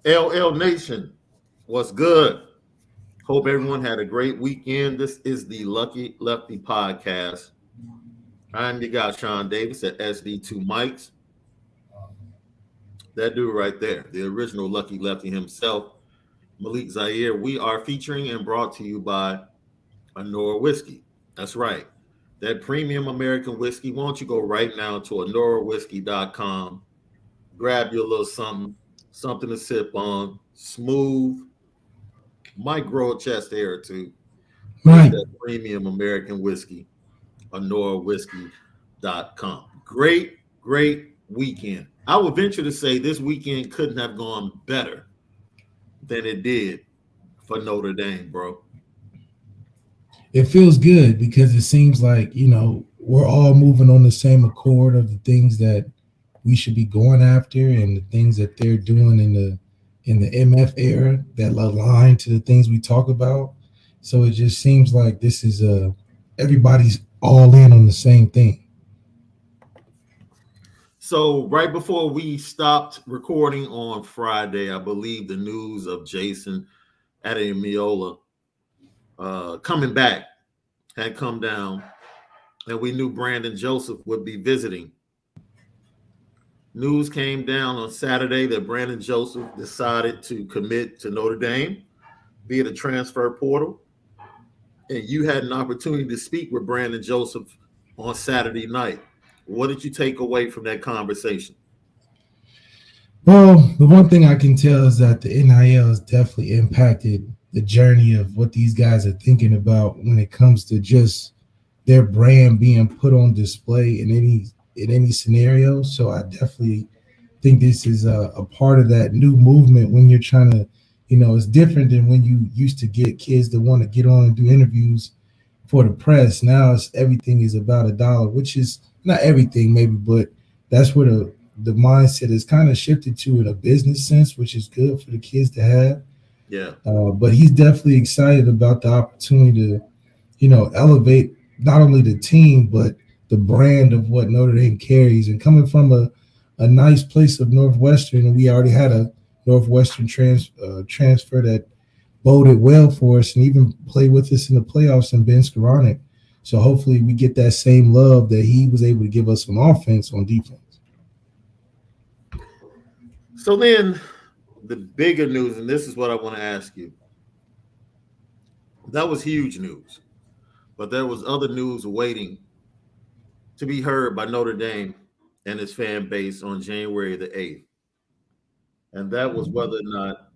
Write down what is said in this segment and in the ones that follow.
LL Nation, what's good? Hope everyone had a great weekend. This is the Lucky Lefty podcast. I'm your guy, Shaun Davis at SD2 Mics. That dude right there, the original Lucky Lefty himself, Malik Zaire. We are featuring and brought to you by Onora Whisky. That's right. That premium American whiskey. Why don't you go right now to OnoraWhisky.com, grab your little something to sip on, smooth, might grow a chest hair or two. Right. That premium American whiskey, OnoraWhisky.com. Great weekend. I would venture to say this weekend couldn't have gone better than it did for Notre Dame, bro. It feels good because it seems like, we're all moving on the same accord of the things that we should be going after and the things that they're doing in the MF era that align to the things we talk about. So it just seems like this is everybody's all in on the same thing. So right before we stopped recording on Friday, I believe the news of Jason Ademilola coming back had come down, and we knew Brandon Joseph would be visiting. News came down on Saturday that Brandon Joseph decided to commit to Notre Dame via the transfer portal, and you had an opportunity to speak with Brandon Joseph on Saturday night. What did you take away from that conversation? Well, the one thing I can tell is that the NIL has definitely impacted the journey of what these guys are thinking about when it comes to just their brand being put on display in any scenario. So I definitely think this is a part of that new movement when you're trying to, it's different than when you used to get kids that want to get on and do interviews for the press. Now everything is about a dollar, which is not everything maybe, but that's where the mindset is kind of shifted to in a business sense, which is good for the kids to have. Yeah. But he's definitely excited about the opportunity to, elevate not only the team, but the brand of what Notre Dame carries. And coming from a nice place of Northwestern, and we already had a Northwestern transfer that boded well for us and even played with us in the playoffs in Ben Skoranek. So hopefully we get that same love that he was able to give us on offense on defense. So then the bigger news, and this is what I want to ask you. That was huge news, but there was other news waiting to be heard by Notre Dame and its fan base on January the 8th. And that was whether or not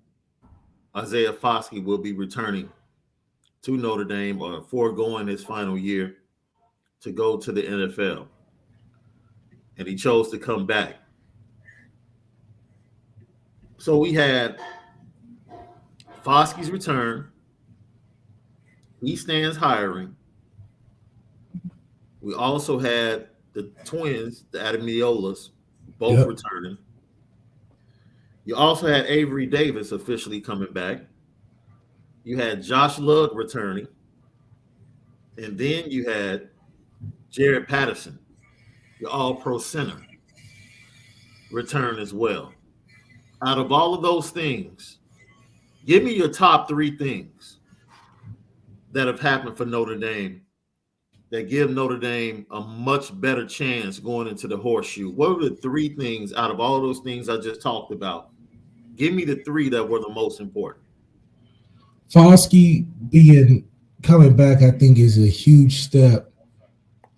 Isaiah Foskey will be returning to Notre Dame or foregoing his final year to go to the NFL. And he chose to come back. So we had Foskey's return. He stands hiring. We also had the twins, the Ademiolas, both returning. You also had Avery Davis officially coming back. You had Josh Lugg returning. And then you had Jared Patterson, the all-pro center, return as well. Out of all of those things, give me your top three things that have happened for Notre Dame that give Notre Dame a much better chance going into the horseshoe. What were the three things out of all those things I just talked about? Give me the three that were the most important. Foskey coming back, I think, is a huge step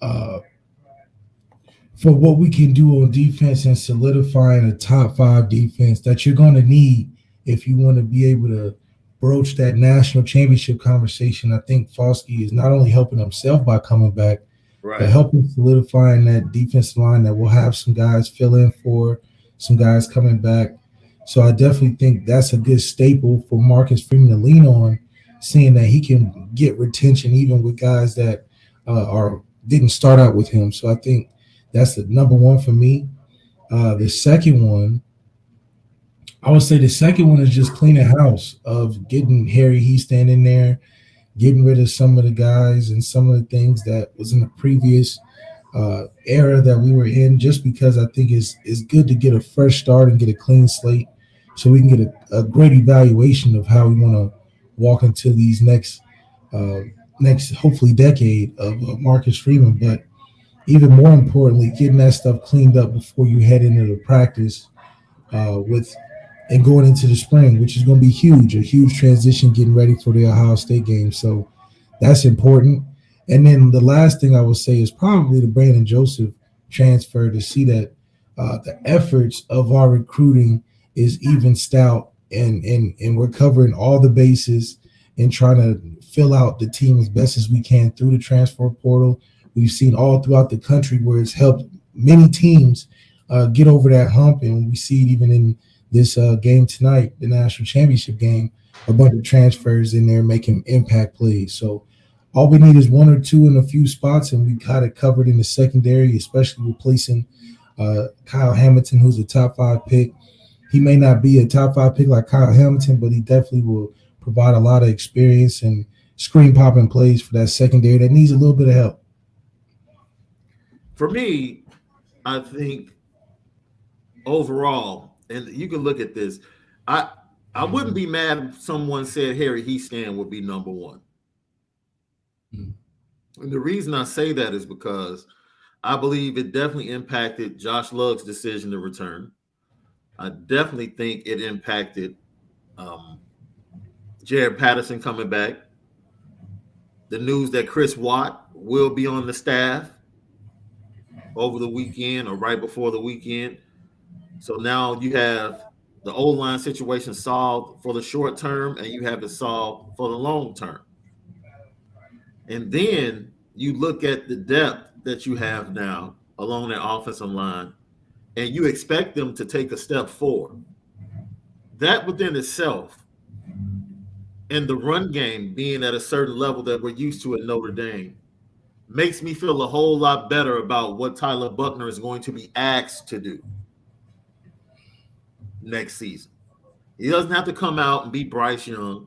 for what we can do on defense and solidifying a top 5 defense that you're going to need if you want to be able to broach that national championship conversation. I think Foskey is not only helping himself by coming back, but helping solidifying that defensive line that will have some guys fill in for, some guys coming back. So I definitely think that's a good staple for Marcus Freeman to lean on, seeing that he can get retention even with guys that didn't start out with him. So I think that's the number one for me. The second one, I would say is just cleaning house of getting Harry Heastand in there, getting rid of some of the guys and some of the things that was in the previous era that we were in, just because I think it's good to get a fresh start and get a clean slate so we can get a great evaluation of how we want to walk into these uh, next hopefully decade of Marcus Freeman. But even more importantly, getting that stuff cleaned up before you head into the practice with and going into the spring, which is going to be huge, a huge transition getting ready for the Ohio State game. So that's important. And then the last thing I would say is probably the Brandon Joseph transfer, to see that the efforts of our recruiting is even stout, and we're covering all the bases and trying to fill out the team as best as we can through the transfer portal. We've seen all throughout the country where it's helped many teams get over that hump, and we see it even in this game tonight, the national championship game, a bunch of transfers in there making impact plays. So all we need is one or two in a few spots, and we got it covered in the secondary, especially replacing Kyle Hamilton, who's a top 5 pick. He may not be a top 5 pick like Kyle Hamilton, but he definitely will provide a lot of experience and screen popping plays for that secondary that needs a little bit of help. For me, I think overall, and you can look at this, I wouldn't be mad if someone said Harry Heastand would be number one. And the reason I say that is because I believe it definitely impacted Josh Lugg's decision to return. I definitely think it impacted Jared Patterson coming back. The news that Chris Watt will be on the staff over the weekend or right before the weekend. So now you have the O-line situation solved for the short term, and you have it solved for the long term. And then you look at the depth that you have now along that offensive line, and you expect them to take a step forward. That within itself, and the run game being at a certain level that we're used to at Notre Dame, makes me feel a whole lot better about what Tyler Buchner is going to be asked to do next season. He doesn't have to come out and be Bryce Young.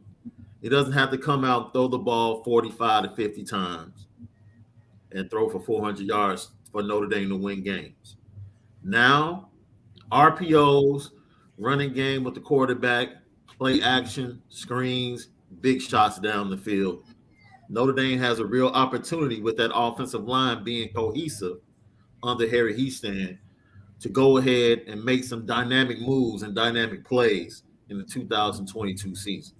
He doesn't have to come out and throw the ball 45 to 50 times and throw for 400 yards for Notre Dame to win games. Now, RPOs, running game with the quarterback, play action, screens, big shots down the field. Notre Dame has a real opportunity with that offensive line being cohesive under Harry Heastand to go ahead and make some dynamic moves and dynamic plays in the 2022 season.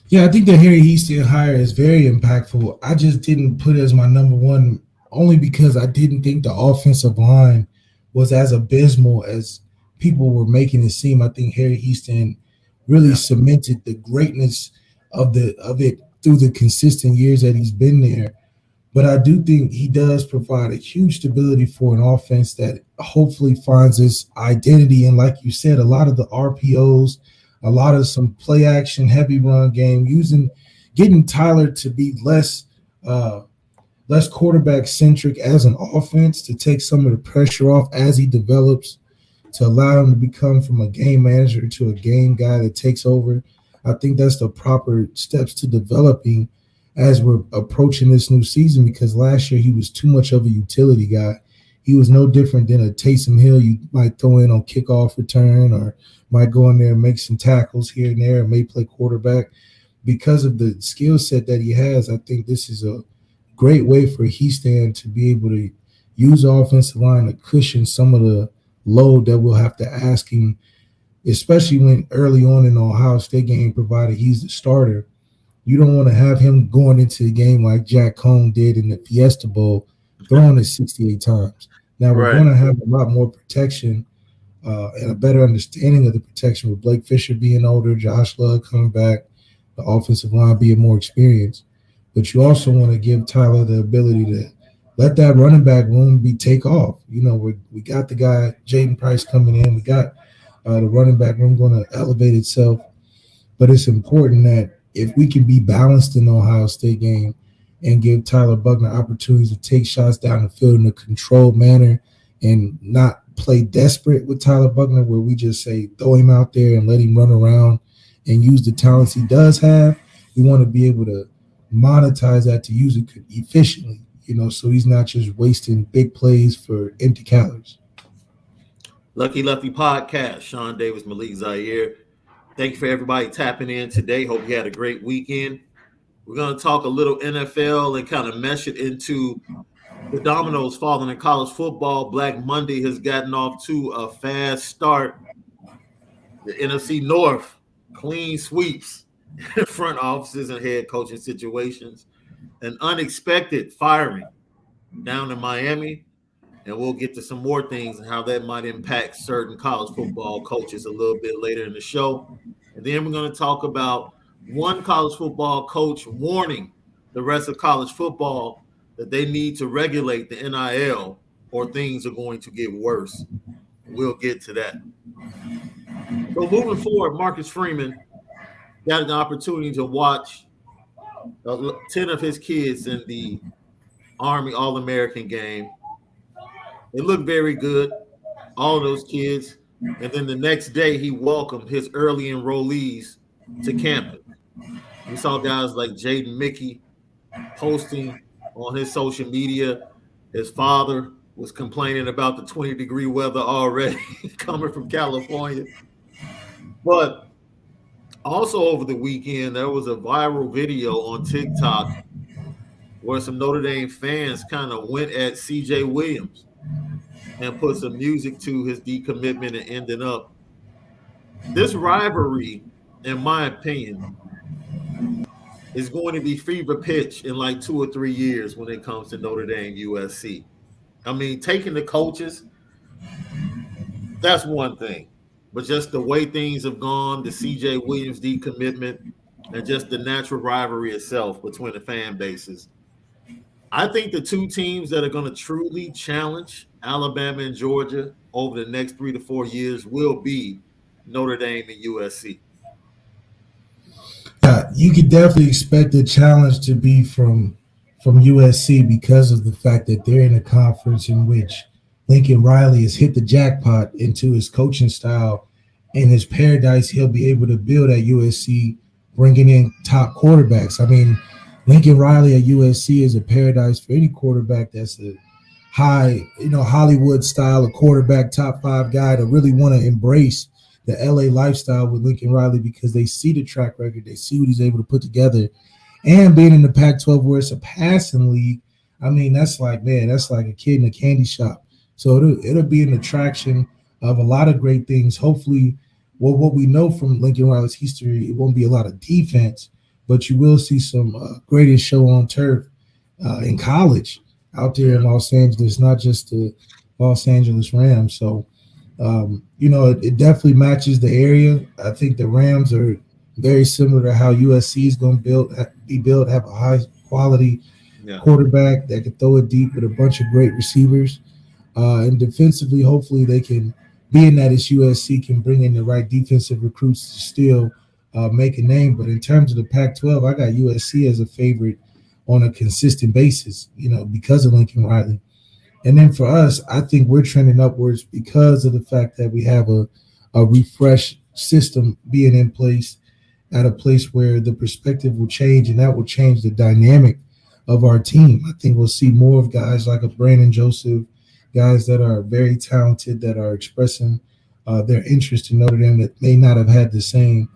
Yeah, I think the Harry Heastand hire is very impactful. I just didn't put it as my number one only because I didn't think the offensive line was as abysmal as people were making it seem. I think Harry Heastand really cemented the greatness of it through the consistent years that he's been there. But I do think he does provide a huge stability for an offense that hopefully finds its identity. And like you said, a lot of the RPOs, a lot of some play action, heavy run game, getting Tyler to be less quarterback centric as an offense, to take some of the pressure off as he develops, to allow him to become from a game manager to a game guy that takes over. I think that's the proper steps to developing as we're approaching this new season, because last year he was too much of a utility guy. He was no different than a Taysom Hill you might throw in on kickoff return, or might go in there and make some tackles here and there, and may play quarterback. Because of the skill set that he has, I think this is a great way for Heastand to be able to use the offensive line to cushion some of the load that we'll have to ask him, especially when early on in the Ohio State game, provided he's the starter. You don't want to have him going into the game like Jack Cohn did in the Fiesta Bowl, throwing it 68 times. Now, we're going to have a lot more protection and a better understanding of the protection with Blake Fisher being older, Josh Lugg coming back, the offensive line being more experienced. But you also want to give Tyler the ability to let that running back room be take off. You know, we got the guy, Jaden Price, coming in. We got the running back room going to elevate itself. But it's important that if we can be balanced in the Ohio State game and give Tyler Buchner opportunities to take shots down the field in a controlled manner and not play desperate with Tyler Buchner, where we just say throw him out there and let him run around and use the talents he does have, we want to be able to monetize that to use it efficiently, so he's not just wasting big plays for empty calories. Lucky Lefty Podcast. Shaun Davis, Malik, Zaire. Thank you for everybody tapping in today. Hope you had a great weekend. We're going to talk a little NFL and kind of mesh it into the dominoes falling in college football. Black Monday has gotten off to a fast start. The NFC North, clean sweeps in front offices and head coaching situations. An unexpected firing down in Miami. And we'll get to some more things and how that might impact certain college football coaches a little bit later in the show. And then we're going to talk about one college football coach warning the rest of college football that they need to regulate the NIL or things are going to get worse. We'll get to that. So moving forward, Marcus Freeman got an opportunity to watch 10 of his kids in the Army All-American game. It looked very good, all those kids. And then the next day, he welcomed his early enrollees to campus. We saw guys like Jaden Mickey posting on his social media. His father was complaining about the 20-degree weather already coming from California. But also over the weekend, there was a viral video on TikTok where some Notre Dame fans kind of went at C.J. Williams and put some music to his decommitment and ended up. This rivalry, in my opinion, is going to be fever pitch in like 2 or 3 years when it comes to Notre Dame USC. I mean, taking the coaches, that's one thing. But just the way things have gone, the C.J. Williams decommitment, and just the natural rivalry itself between the fan bases. I think the two teams that are going to truly challenge Alabama and Georgia over the next 3 to 4 years will be Notre Dame and USC. You could definitely expect the challenge to be from USC because of the fact that they're in a conference in which Lincoln Riley has hit the jackpot into his coaching style and his paradise he'll be able to build at USC, bringing in top quarterbacks. I mean, Lincoln Riley at USC is a paradise for any quarterback that's a high, Hollywood style of quarterback, top 5 guy to really want to embrace the LA lifestyle with Lincoln Riley because they see the track record, they see what he's able to put together. And being in the Pac-12 where it's a passing league, I mean, that's like a kid in a candy shop. So it'll be an attraction of a lot of great things. Hopefully, what we know from Lincoln Riley's history, it won't be a lot of defense, but you will see some greatest show on turf in college out there in Los Angeles, not just the Los Angeles Rams. So, it definitely matches the area. I think the Rams are very similar to how USC is going to be built, have a high-quality quarterback that can throw it deep with a bunch of great receivers. And defensively, hopefully they can, being that it's USC, can bring in the right defensive recruits to still make a name. But in terms of the Pac-12, I got USC as a favorite on a consistent basis, because of Lincoln Riley. And then for us, I think we're trending upwards because of the fact that we have a refreshed system being in place at a place where the perspective will change, and that will change the dynamic of our team. I think we'll see more of guys like a Brandon Joseph, guys that are very talented, that are expressing their interest in Notre Dame that may not have had the same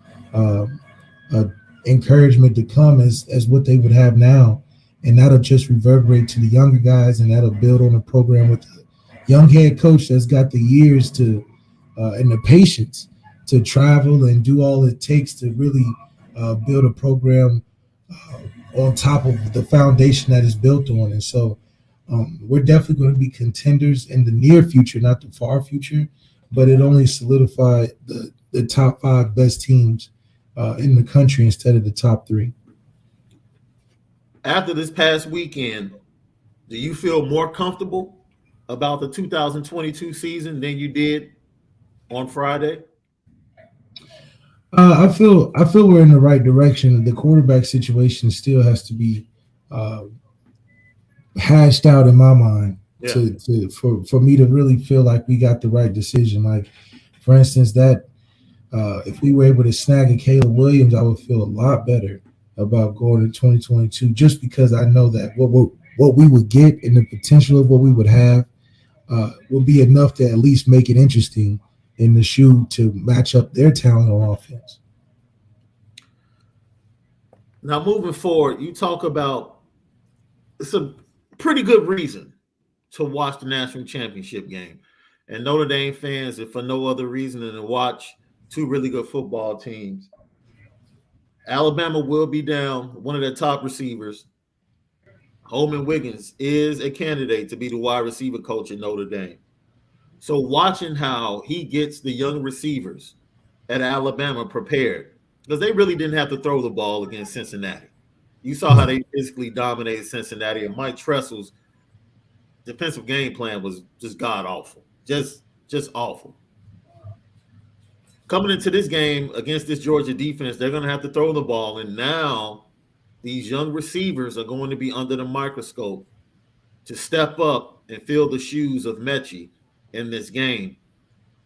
encouragement to come as what they would have now. And that'll just reverberate to the younger guys, and that'll build on a program with a young head coach that's got the years to and the patience to travel and do all it takes to really build a program on top of the foundation that is built on. And so we're definitely going to be contenders in the near future, not the far future, but it only solidified the top 5 best teams in the country instead of the top 3. After this past weekend, do you feel more comfortable about the 2022 season than you did on Friday? I feel we're in the right direction. The quarterback situation still has to be hashed out in my mind for me to really feel like we got the right decision. Like, for instance, that if we were able to snag a Caleb Williams, I would feel a lot better about going to 2022, just because I know that what we would get and the potential of what we would have will be enough to at least make it interesting in the shoe to match up their talent on offense. Now, moving forward, you talk about it's a pretty good reason to watch the national championship game. And Notre Dame fans, if for no other reason than to watch two really good football teams, Alabama will be down one of their top receivers. Holman Wiggins is a candidate to be the wide receiver coach at Notre Dame. So watching how he gets the young receivers at Alabama prepared, because they really didn't have to throw the ball against Cincinnati. You saw how they physically dominated Cincinnati, and Mike Tressel's defensive game plan was just god awful, just awful. Coming into this game against this Georgia defense, they're going to have to throw the ball, and now these young receivers are going to be under the microscope to step up and fill the shoes of Mechie in this game.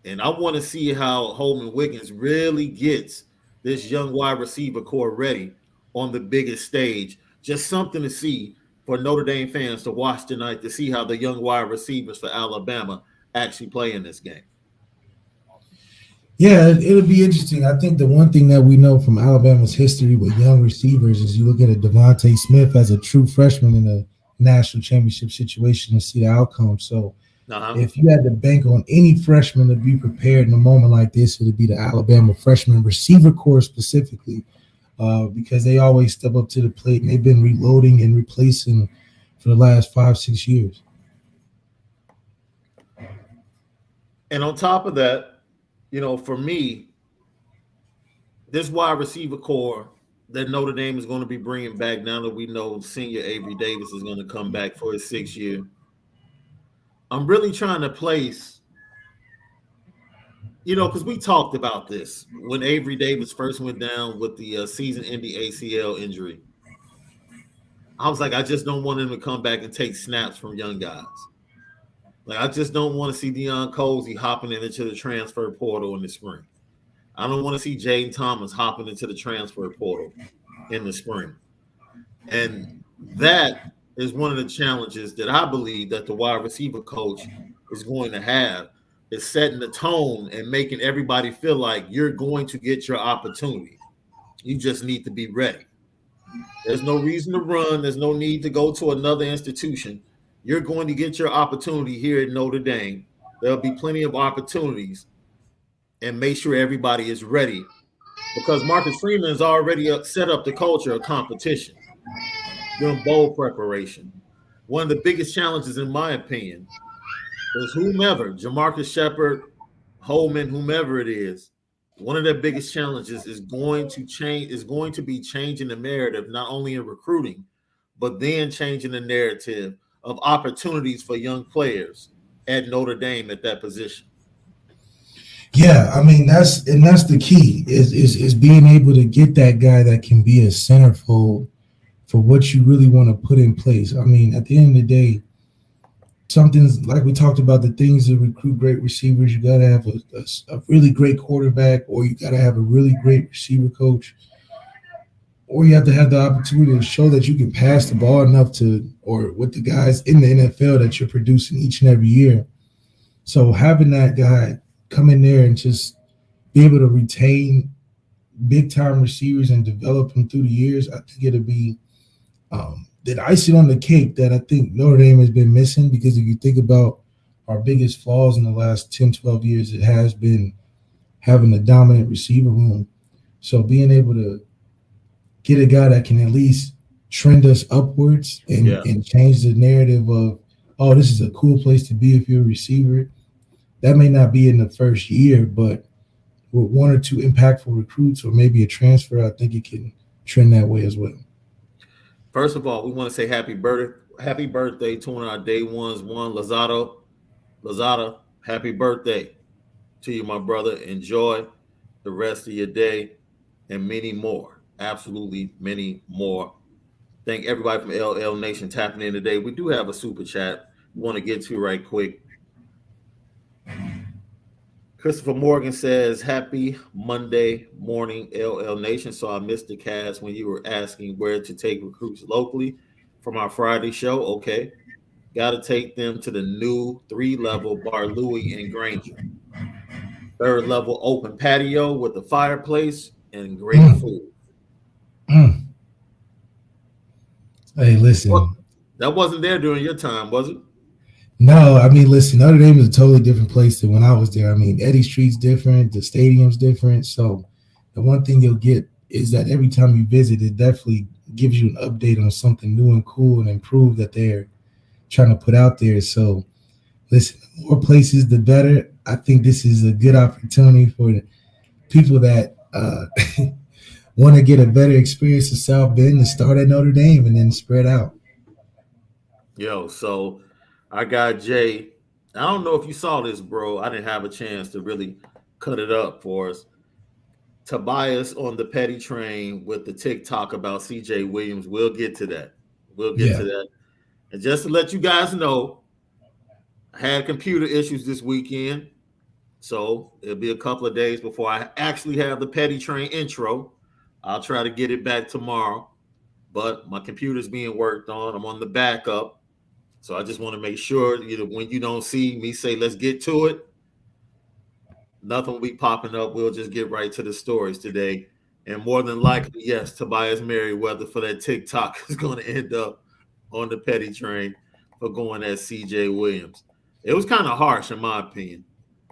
And I want to see how Holman Wiggins really gets this young wide receiver core ready on the biggest stage. Just something to see for Notre Dame fans to watch tonight, to see how the young wide receivers for Alabama actually play in this game. Yeah, it'll be interesting. I think the one thing that we know from Alabama's history with young receivers is you look at a Devontae Smith as a true freshman in a national championship situation and see the outcome. So if you had to bank on any freshman to be prepared in a moment like this, it would be the Alabama freshman receiver corps specifically, because they always step up to the plate and they've been reloading and replacing for the last 5-6 years. And on top of that, you know, for me, this wide receiver core that Notre Dame is going to be bringing back now that we know senior Avery Davis is going to come back for his 6th year, I'm really trying to place, you know, because we talked about this when Avery Davis first went down with the season-ending ACL injury. I was like, I just don't want him to come back and take snaps from young guys. Like, I just don't want to see Deion Colsey hopping into the transfer portal in the spring. I don't want to see Jaden Thomas hopping into the transfer portal in the spring. And that is one of the challenges that I believe that the wide receiver coach is going to have, is setting the tone and making everybody feel like you're going to get your opportunity. You just need to be ready. There's no reason to run. There's no need to go to another institution. You're going to get your opportunity here at Notre Dame. There'll be plenty of opportunities, and make sure everybody is ready, because Marcus Freeman has already set up the culture of competition, doing bowl preparation. One of the biggest challenges, in my opinion, is whomever, Jamarcus Shepard, Holman, whomever it is, one of their biggest challenges is going to be changing the narrative, not only in recruiting, but then changing the narrative of opportunities for young players at Notre Dame at that position. Yeah, I mean that's the key is being able to get that guy that can be a centerfold for what you really want to put in place. I mean, at the end of the day, something's like we talked about, the things that recruit great receivers. You got to have a really great quarterback, or you got to have a really great receiver coach, or you have to have the opportunity to show that you can pass the ball enough or with the guys in the NFL that you're producing each and every year. So having that guy come in there and just be able to retain big-time receivers and develop them through the years, I think it'll be that icing on the cake that I think Notre Dame has been missing, because if you think about our biggest flaws in the last 10, 12 years, it has been having a dominant receiver room. So being able to get a guy that can at least trend us upwards and change the narrative of, oh, this is a cool place to be if you're a receiver. That may not be in the first year, but with one or two impactful recruits or maybe a transfer, I think it can trend that way as well. First of all, we want to say happy birthday to one of our day ones, Lazada, happy birthday to you, my brother. Enjoy the rest of your day and many more. Absolutely many more. Thank everybody from LL Nation tapping in today. We do have a super chat we want to get to right quick. Christopher Morgan says, happy Monday morning, LL Nation. So I missed the cast when you were asking where to take recruits locally from our Friday show. Okay. got to take them to the new 3-level Bar Louie and Granger. 3rd level open patio with a fireplace and great food. Hey, listen. That wasn't there during your time, was it? No, I mean, listen, Notre Dame is a totally different place than when I was there. I mean, Eddie Street's different, the stadium's different. So the one thing you'll get is that every time you visit, it definitely gives you an update on something new and cool and improved that they're trying to put out there. So listen, the more places, the better. I think this is a good opportunity for the people that want to get a better experience of South Bend to start at Notre Dame and then spread out. Yo, so I got Jay. I don't know if you saw this, bro. I didn't have a chance to really cut it up for us. Tobias on the petty train with the TikTok about CJ Williams. We'll get to that. We'll get to that. And just to let you guys know, I had computer issues this weekend. So it'll be a couple of days before I actually have the petty train intro. I'll try to get it back tomorrow. But my computer's being worked on. I'm on the backup. So I just want to make sure when you don't see me say, let's get to it, nothing will be popping up. We'll just get right to the stories today. And more than likely, yes, Tobias Merriweather for that TikTok is going to end up on the petty train for going at CJ Williams. It was kind of harsh, in my opinion,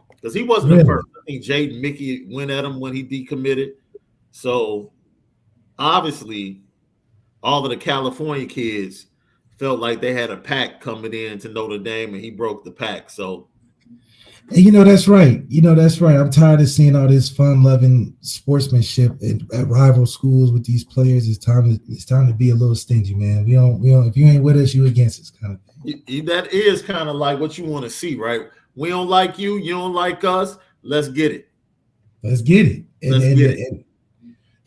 because he wasn't the first. I think Jaden Mickey went at him when he decommitted. So obviously, all of the California kids felt like they had a pack coming in to Notre Dame, and he broke the pack. So, and that's right. That's right. I'm tired of seeing all this fun-loving sportsmanship at rival schools with these players. It's time to be a little stingy, man. We don't. If you ain't with us, you against us, kind of thing. That is kind of like what you want to see, right? We don't like you. You don't like us. Let's get it. Let's get it.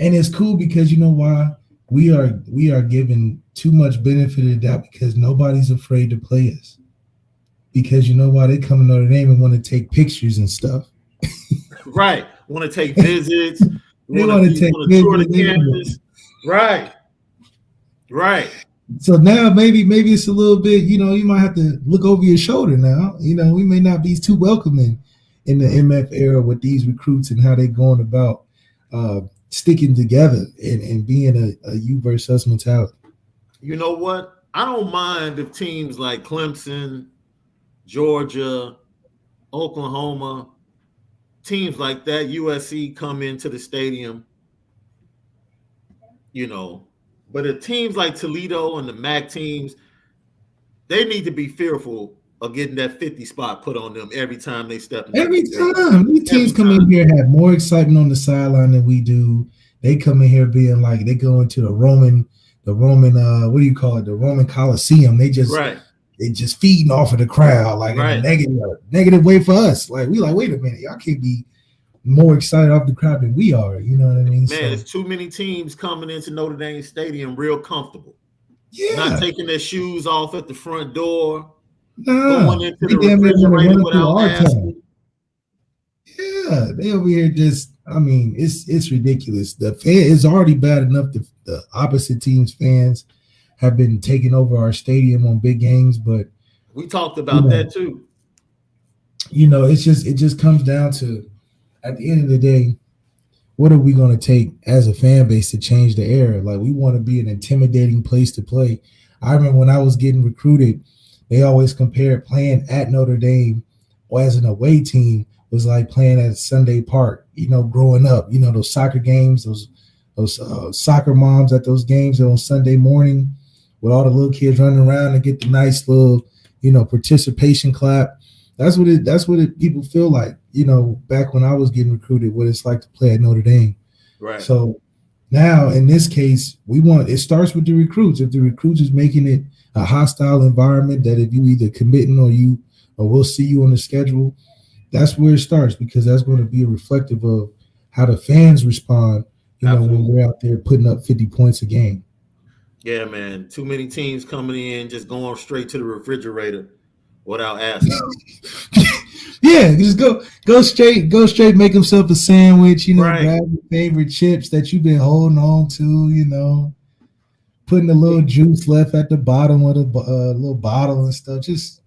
And it's cool because you know why? We are given too much benefit of the doubt because nobody's afraid to play us. Because you know why? They come to Notre Dame and want to take pictures and stuff. Right. Want to take visits. They want to take tour the campus. Right. Right. So now maybe it's a little bit, you might have to look over your shoulder now. We may not be too welcoming in the MF era with these recruits and how they're going about sticking together and being a you versus us mentality. You know what? I don't mind if teams like Clemson, Georgia, Oklahoma, teams like that, USC come into the stadium, but if teams like Toledo and the MAC teams, they need to be fearful of getting that 50 spot put on them every time they step in. Every time. These teams come in here and have more excitement on the sideline than we do. They come in here being like they go into the Roman what do you call it? The Roman Coliseum. They just feeding off of the crowd like in a negative way for us. Like we like, wait a minute, y'all can't be more excited off the crowd than we are. You know what I mean? Man, it's too many teams coming into Notre Dame Stadium real comfortable. Yeah. Not taking their shoes off at the front door. Going into the refrigerator without asking. Yeah, they over here just, it's ridiculous. The fan is already bad enough. The opposite team's fans have been taking over our stadium on big games, but we talked about that too. It just comes down to, at the end of the day, what are we going to take as a fan base to change the era? Like, we want to be an intimidating place to play. I remember when I was getting recruited, they always compared playing at Notre Dame or as an away team was like playing at Sunday Park, growing up, those soccer games, those soccer moms at those games on Sunday morning with all the little kids running around and get the nice little, participation clap. That's what people feel like, back when I was getting recruited, what it's like to play at Notre Dame. Right. So now in this case, it starts with the recruits. If the recruits is making it a hostile environment that if you either committing or we'll see you on the schedule, that's where it starts, because that's going to be a reflective of how the fans respond, when we're out there putting up 50 points a game. Yeah, man. Too many teams coming in, just going straight to the refrigerator without asking. Yeah, just go straight, make himself a sandwich, right. Grab your favorite chips that you've been holding on to, putting a little juice left at the bottom of the little bottle and stuff. Just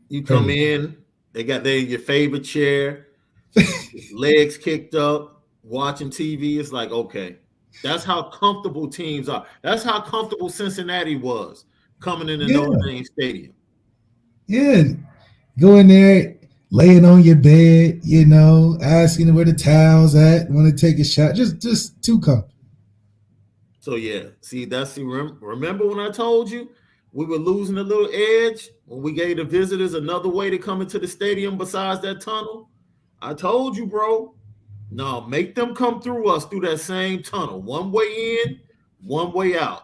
you come in, they got your favorite chair, legs kicked up, watching TV. It's like, okay, that's how comfortable teams are. That's how comfortable Cincinnati was coming into Notre Dame Stadium. Yeah, go in there, laying on your bed, asking where the towels at, want to take a shot. Just too comfortable. So yeah, remember when I told you we were losing a little edge when we gave the visitors another way to come into the stadium besides that tunnel? I told you, bro. No, make them come through us through that same tunnel. One way in, one way out.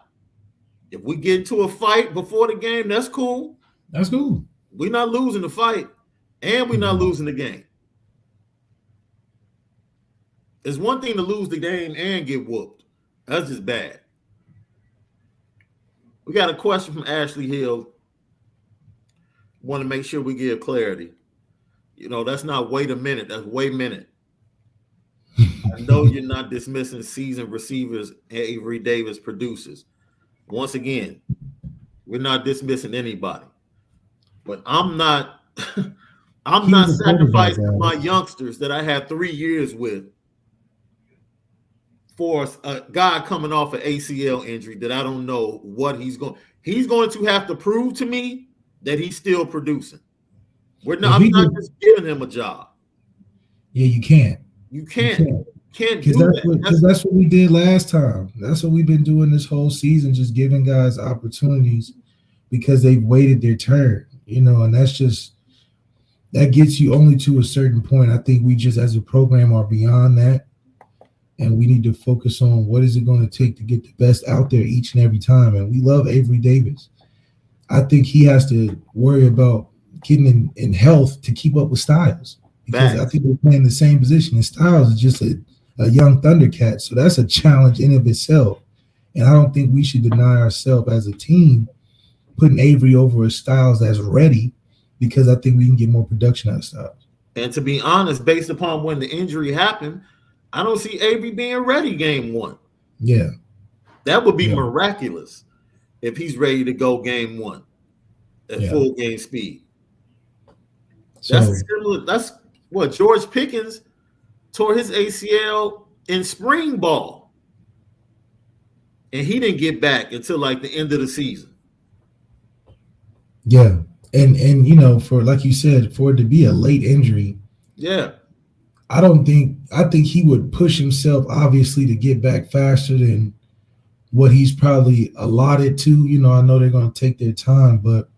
If we get into a fight before the game, that's cool. That's cool. We're not losing the fight, and we're not losing the game. It's one thing to lose the game and get whooped. That's just bad. We got a question from Ashley Hill. Want to make sure we give clarity. That's not wait a minute. That's wait a minute. I know you're not dismissing seasoned receivers Avery Davis produces. Once again, we're not dismissing anybody. But I'm not sacrificing my youngsters that I had 3 years with for a guy coming off an ACL injury that I don't know what he's going to have to prove to me that he's still producing. I'm not just giving him a job. Yeah, you can't. You can't do that. Because that's what we did last time. That's what we've been doing this whole season, just giving guys opportunities because they've waited their turn, and that gets you only to a certain point. I think we just as a program are beyond that, and we need to focus on what is it going to take to get the best out there each and every time. And we love Avery Davis. I think he has to worry about getting in health to keep up with Styles. Because I think we're playing the same position. And Styles is just a young Thundercat. So that's a challenge in of itself. And I don't think we should deny ourselves as a team putting Avery over a Styles that's ready, because I think we can get more production out of Styles. And to be honest, based upon when the injury happened, I don't see Avery being ready game one. Yeah. That would be miraculous if he's ready to go game one at full game speed. That's what George Pickens tore his ACL in spring ball, and he didn't get back until like the end of the season. Yeah, and for like you said, for it to be a late injury, I think he would push himself obviously to get back faster than what he's probably allotted to. I know they're going to take their time, but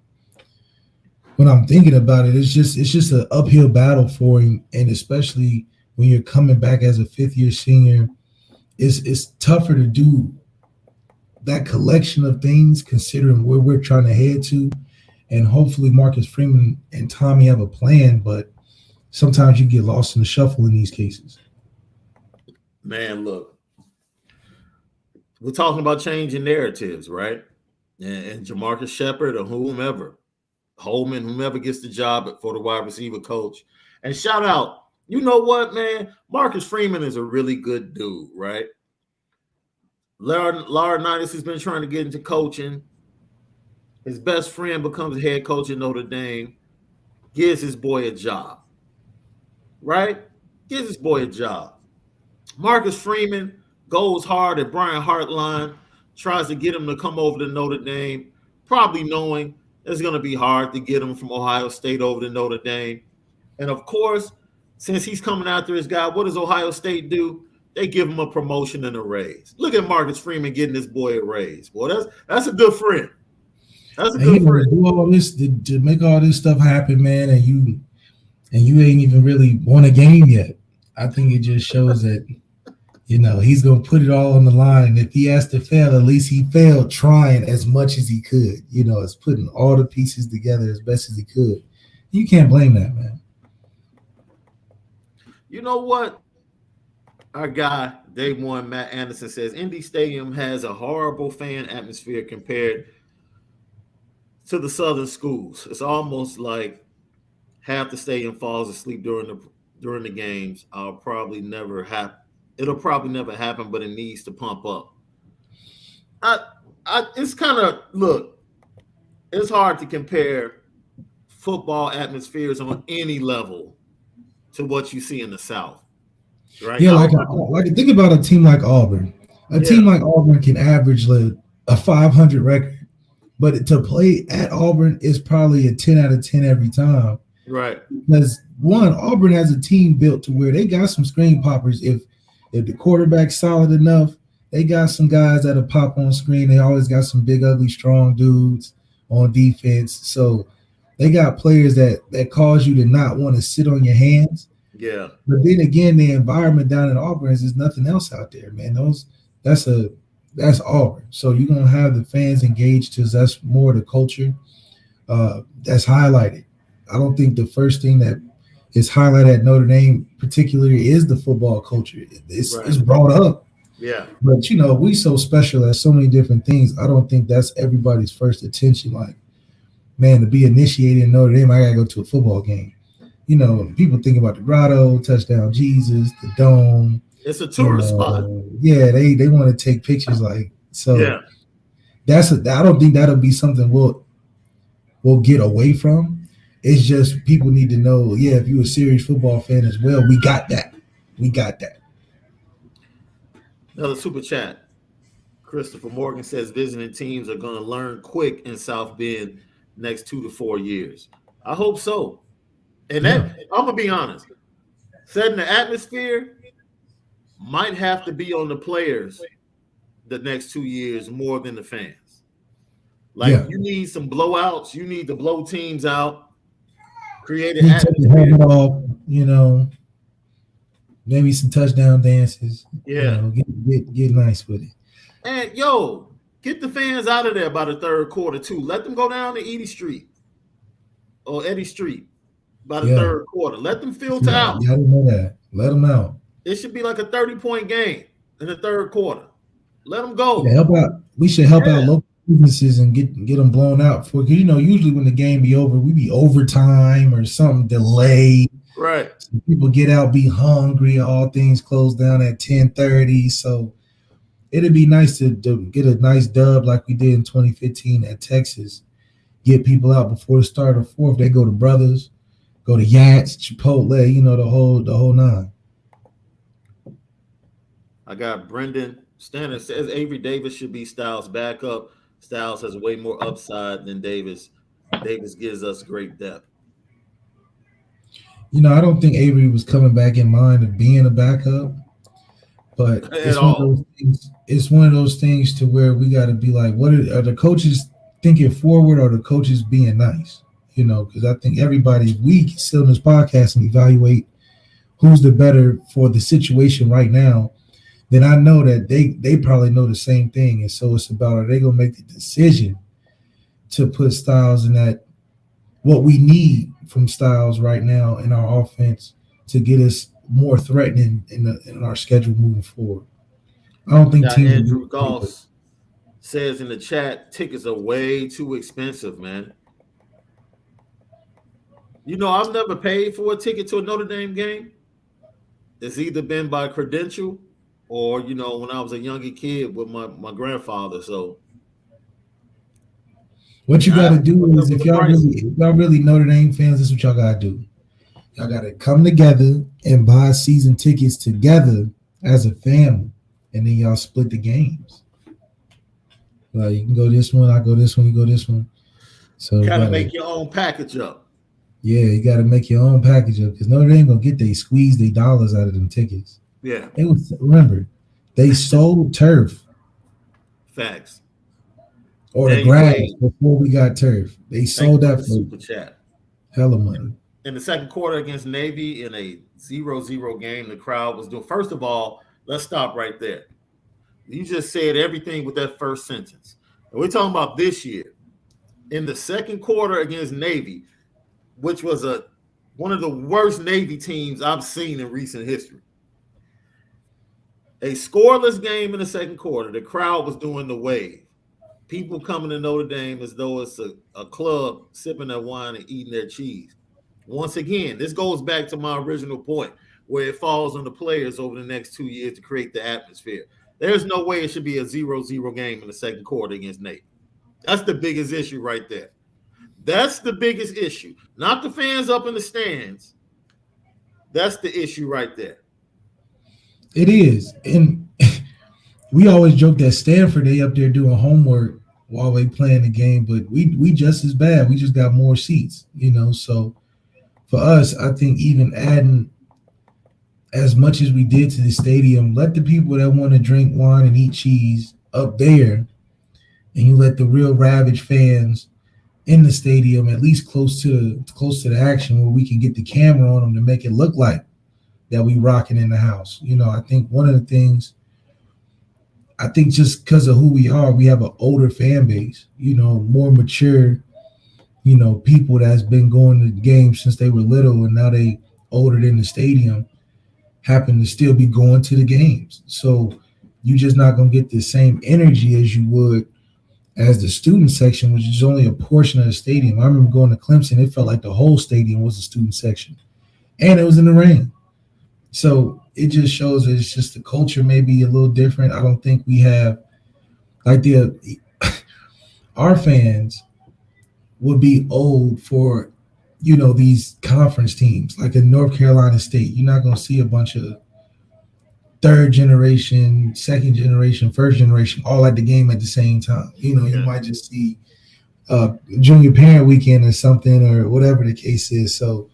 when I'm thinking about it, it's just an uphill battle for him, and especially when you're coming back as a fifth-year senior, it's tougher to do that collection of things considering where we're trying to head to. And hopefully Marcus Freeman and Tommy have a plan, but sometimes you get lost in the shuffle in these cases. Man, look, we're talking about changing narratives, right? And Jamarcus Shepard or whomever. Holman, whomever gets the job for the wide receiver coach. And shout out, you know what, man? Marcus Freeman is a really good dude, right? Laurinaitis has been trying to get into coaching. His best friend becomes head coach at Notre Dame, gives his boy a job, right? Gives his boy a job. Marcus Freeman goes hard at Brian Hartline, tries to get him to come over to Notre Dame, probably knowing it's going to be hard to get him from Ohio State over to Notre Dame. And, of course, since he's coming after his guy, what does Ohio State do? They give him a promotion and a raise. Look at Marcus Freeman getting this boy a raise. Boy, that's a good friend. That's a good friend. Do all this to make all this stuff happen, man, and you ain't even really won a game yet. I think it just shows that he's going to put it all on the line. And if he has to fail, at least he failed trying as much as he could. It's putting all the pieces together as best as he could. You can't blame that, man. You know what? Our guy, Day One, Matt Anderson, says Indy Stadium has a horrible fan atmosphere compared to the Southern schools. It's almost like half the stadium falls asleep during the games. It'll probably never happen, but it needs to pump up. it's kind of look. It's hard to compare football atmospheres on any level to what you see in the South, right? Yeah, I like don't. think about a team like Auburn. A Yeah, team like Auburn can average a 500 record, but to play at Auburn is probably a 10 out of 10 every time. right. Because one, Auburn has a team built to where they got some screen poppers. If the quarterback's solid enough, they got some guys that'll pop on screen. They always got some big, ugly, strong dudes on defense. So they got players that cause you to not want to sit on your hands. Yeah, But then again, the environment down in Auburn is there's nothing else out there, man. That's a that's Auburn. So you're gonna have the fans engaged because that's more the culture that's highlighted. I don't think the first thing that is highlighted at Notre Dame particularly is the football culture. It's right. brought up, Yeah, but we so special at so many different things. I don't think that's everybody's first attention. Like, man, to be initiated in Notre Dame, I gotta go to a football game. People think about the grotto, touchdown Jesus, the dome. it's a tourist spot. Yeah, they want to take pictures like so. Yeah, I don't think that'll be something we'll get away from. It's just people need to know, yeah, if you're a serious football fan as well, we got that. We got that. another super chat. Christopher Morgan says visiting teams are going to learn quick in South Bend next 2 to 4 years. I hope so. And Yeah. I'm gonna be honest, setting the atmosphere might have to be on the players the next 2 years more than the fans. Like Yeah. you need some blowouts. You need to blow teams out, create an You take your atmosphere. helmet off, maybe some touchdown dances, Yeah. get nice with it. And get the fans out of there by the third quarter too. Let them go down to Edie Street or Eddie Street by the Yeah. third quarter. Let them filter Yeah, out. yeah, I didn't know that. Let them out. It should be like a 30-point game in the third quarter. Let them Yeah, go. help out. We should help out Yeah. local businesses and get them blown out for because usually when the game be over, we be overtime or something delayed. Right. So people get out, be hungry. All things close down at 10:30. So it'd be nice to get a nice dub like we did in 2015 at Texas. Get people out before the start of fourth. They go to Brothers, go to Yats, Chipotle. The whole nine. I got Brendan Stanton says Avery Davis should be Styles' backup. Styles has way more upside than Davis. Davis gives us great depth. I don't think Avery was coming back in mind of being a backup. But At it's one of all. those things. It's one of those things to where we got to be like, what are the coaches thinking forward, or the coaches being nice? Because I think everybody we can sit on this podcast and evaluate who's the better for the situation right now. Then I know that they probably know the same thing, and so it's about are they gonna make the decision to put Styles in that what we need from Styles right now in our offense to get us more threatening in our schedule moving forward. I don't think Got teams Andrew will be. Goss says in the chat, tickets are way too expensive, man. I've never paid for a ticket to a Notre Dame game. It's either been by credential or, when I was a younger kid with my grandfather. So What you got to I do put up is with the prices. if y'all really Notre Dame fans, this is what y'all got to do. Y'all got to come together and buy season tickets together as a family, and then y'all split the games. Like you can go this one, I go this one, you go this one. So You gotta make your own package up. yeah, you got to make your own package up because Notre Dame gonna get they squeeze their dollars out of them tickets. Yeah, Remember, they sold turf facts. or the Daniel grass Wade, before we got turf. They thank you sold for that the for super chat. hella money. In the second quarter against Navy in a 0-0 game, the crowd was doing. First of all, let's stop right there. You just said everything with that first sentence. And we're talking about this year. In the second quarter against Navy, which was one of the worst Navy teams I've seen in recent history. A scoreless game in the second quarter. The crowd was doing the wave. People coming to Notre Dame as though it's a club sipping their wine and eating their cheese. Once again, this goes back to my original point where it falls on the players over the next 2 years to create the atmosphere. There's no way it should be a 0-0 game in the second quarter against Nate. That's the biggest issue right there. That's the biggest issue. Not the fans up in the stands. That's the issue right there. It is. And we always joke that Stanford, they up there doing homework while they playing the game, but we just as bad. We just got more seats, So for us, I think even adding as much as we did to the stadium, let the people that want to drink wine and eat cheese up there, and you let the real Ravage fans in the stadium, at least close to the action, where we can get the camera on them to make it look like that we rocking in the house. I think one of the things, I think just because of who we are, we have an older fan base, more mature, people that's been going to games since they were little, and now they older than the stadium happen to still be going to the games. So you're just not going to get the same energy as you would as the student section, which is only a portion of the stadium. I remember going to Clemson, it felt like the whole stadium was a student section, and it was in the rain. So it just shows that it's just the culture may be a little different. I don't think we have like our fans would be old for, these conference teams like in North Carolina State. You're not going to see a bunch of third generation, second generation, first generation all at the game at the same time. You might just see junior parent weekend or something or whatever the case is. So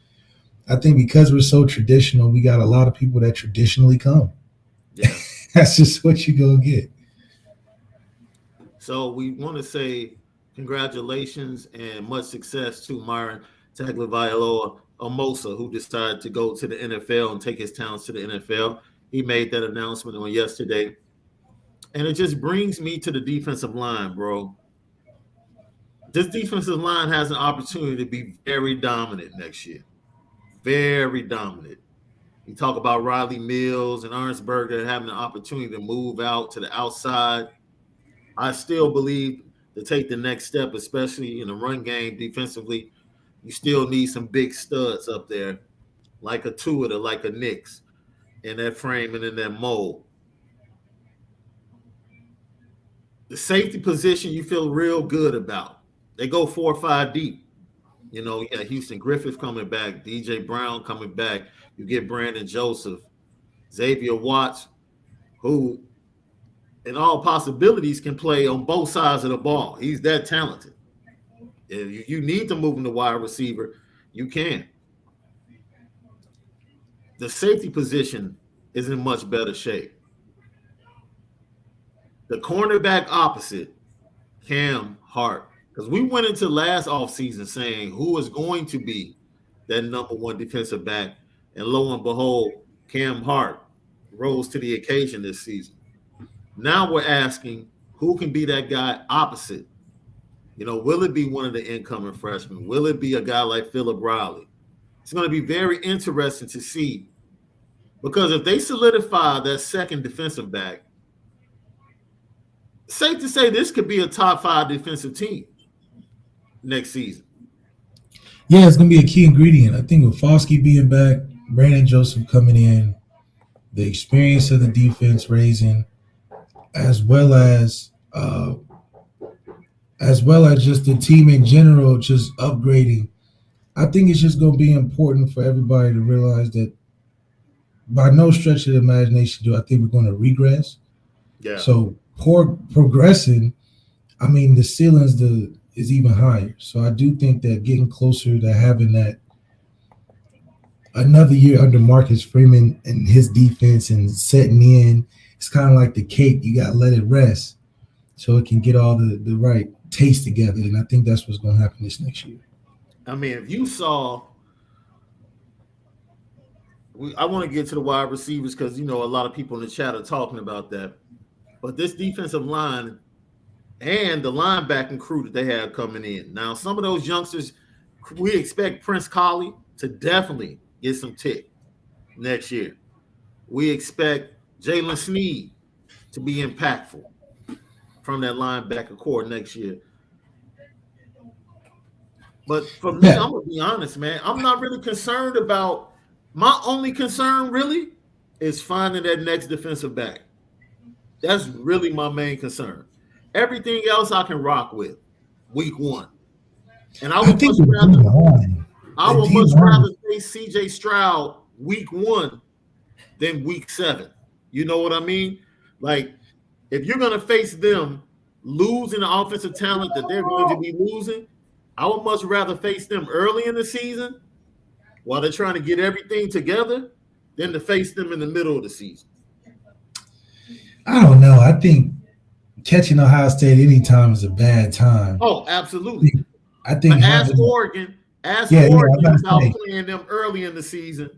I think because we're so traditional, we got a lot of people that traditionally come. Yeah. That's just what you're going to get. So we want to say congratulations and much success to Myron Tagliavailoa Omosa, who decided to go to the NFL and take his talents to the NFL. He made that announcement on yesterday. And it just brings me to the defensive line, bro. This defensive line has an opportunity to be very dominant next year. Very dominant. You talk about Riley Mills and Arnsberger having an opportunity to move out to the outside. I still believe to take the next step, especially in the run game defensively, you still need some big studs up there, like a Tuitt or like a Nix in that frame and in that mold. The safety position you feel real good about. They go 4 or 5 deep. You got Houston Griffith coming back, DJ Brown coming back. You get Brandon Joseph, Xavier Watts, who in all possibilities can play on both sides of the ball. He's that talented. If you need to move him to wide receiver, you can. The safety position is in much better shape. The cornerback opposite, Cam Hart, because we went into last offseason saying who is going to be that number one defensive back, and lo and behold, Cam Hart rose to the occasion this season. Now we're asking who can be that guy opposite. Will it be one of the incoming freshmen? Will it be a guy like Philip Riley? It's going to be very interesting to see, because if they solidify that second defensive back, safe to say this could be a top 5 defensive team next season. Yeah, it's going to be a key ingredient. I think with Foskey being back, Brandon Joseph coming in, the experience of the defense raising, as well as just the team in general just upgrading. I think it's just going to be important for everybody to realize that by no stretch of the imagination do I think we're going to regress. Yeah. So progressing, I mean, the ceiling is even higher. So I do think that getting closer to having that another year under Marcus Freeman and his defense and setting in, it's kind of like the cake. You got to let it rest so it can get all the right taste together. And I think that's what's going to happen this next year. I mean, if you saw I want to get to the wide receivers because, a lot of people in the chat are talking about that. But this defensive line and the linebacking crew that they have coming in. Now, some of those youngsters, we expect Prince Colley to definitely get some tick next year. We expect Jalen Sneed to be impactful from that linebacker core next year. But for me, I'm going to be honest, man. I'm not really concerned about – my only concern really is finding that next defensive back. That's really my main concern. Everything else I can rock with week one. And I think I the would D much line, rather face CJ Stroud week one than week 7. You know what I mean? Like, if you're gonna face them losing the offensive talent that they're going to be losing, I would much rather face them early in the season while they're trying to get everything together than to face them in the middle of the season. I don't know. I think catching Ohio State anytime is a bad time. Oh, absolutely. I think But ask having Oregon, I'm about to about say, playing them early in the season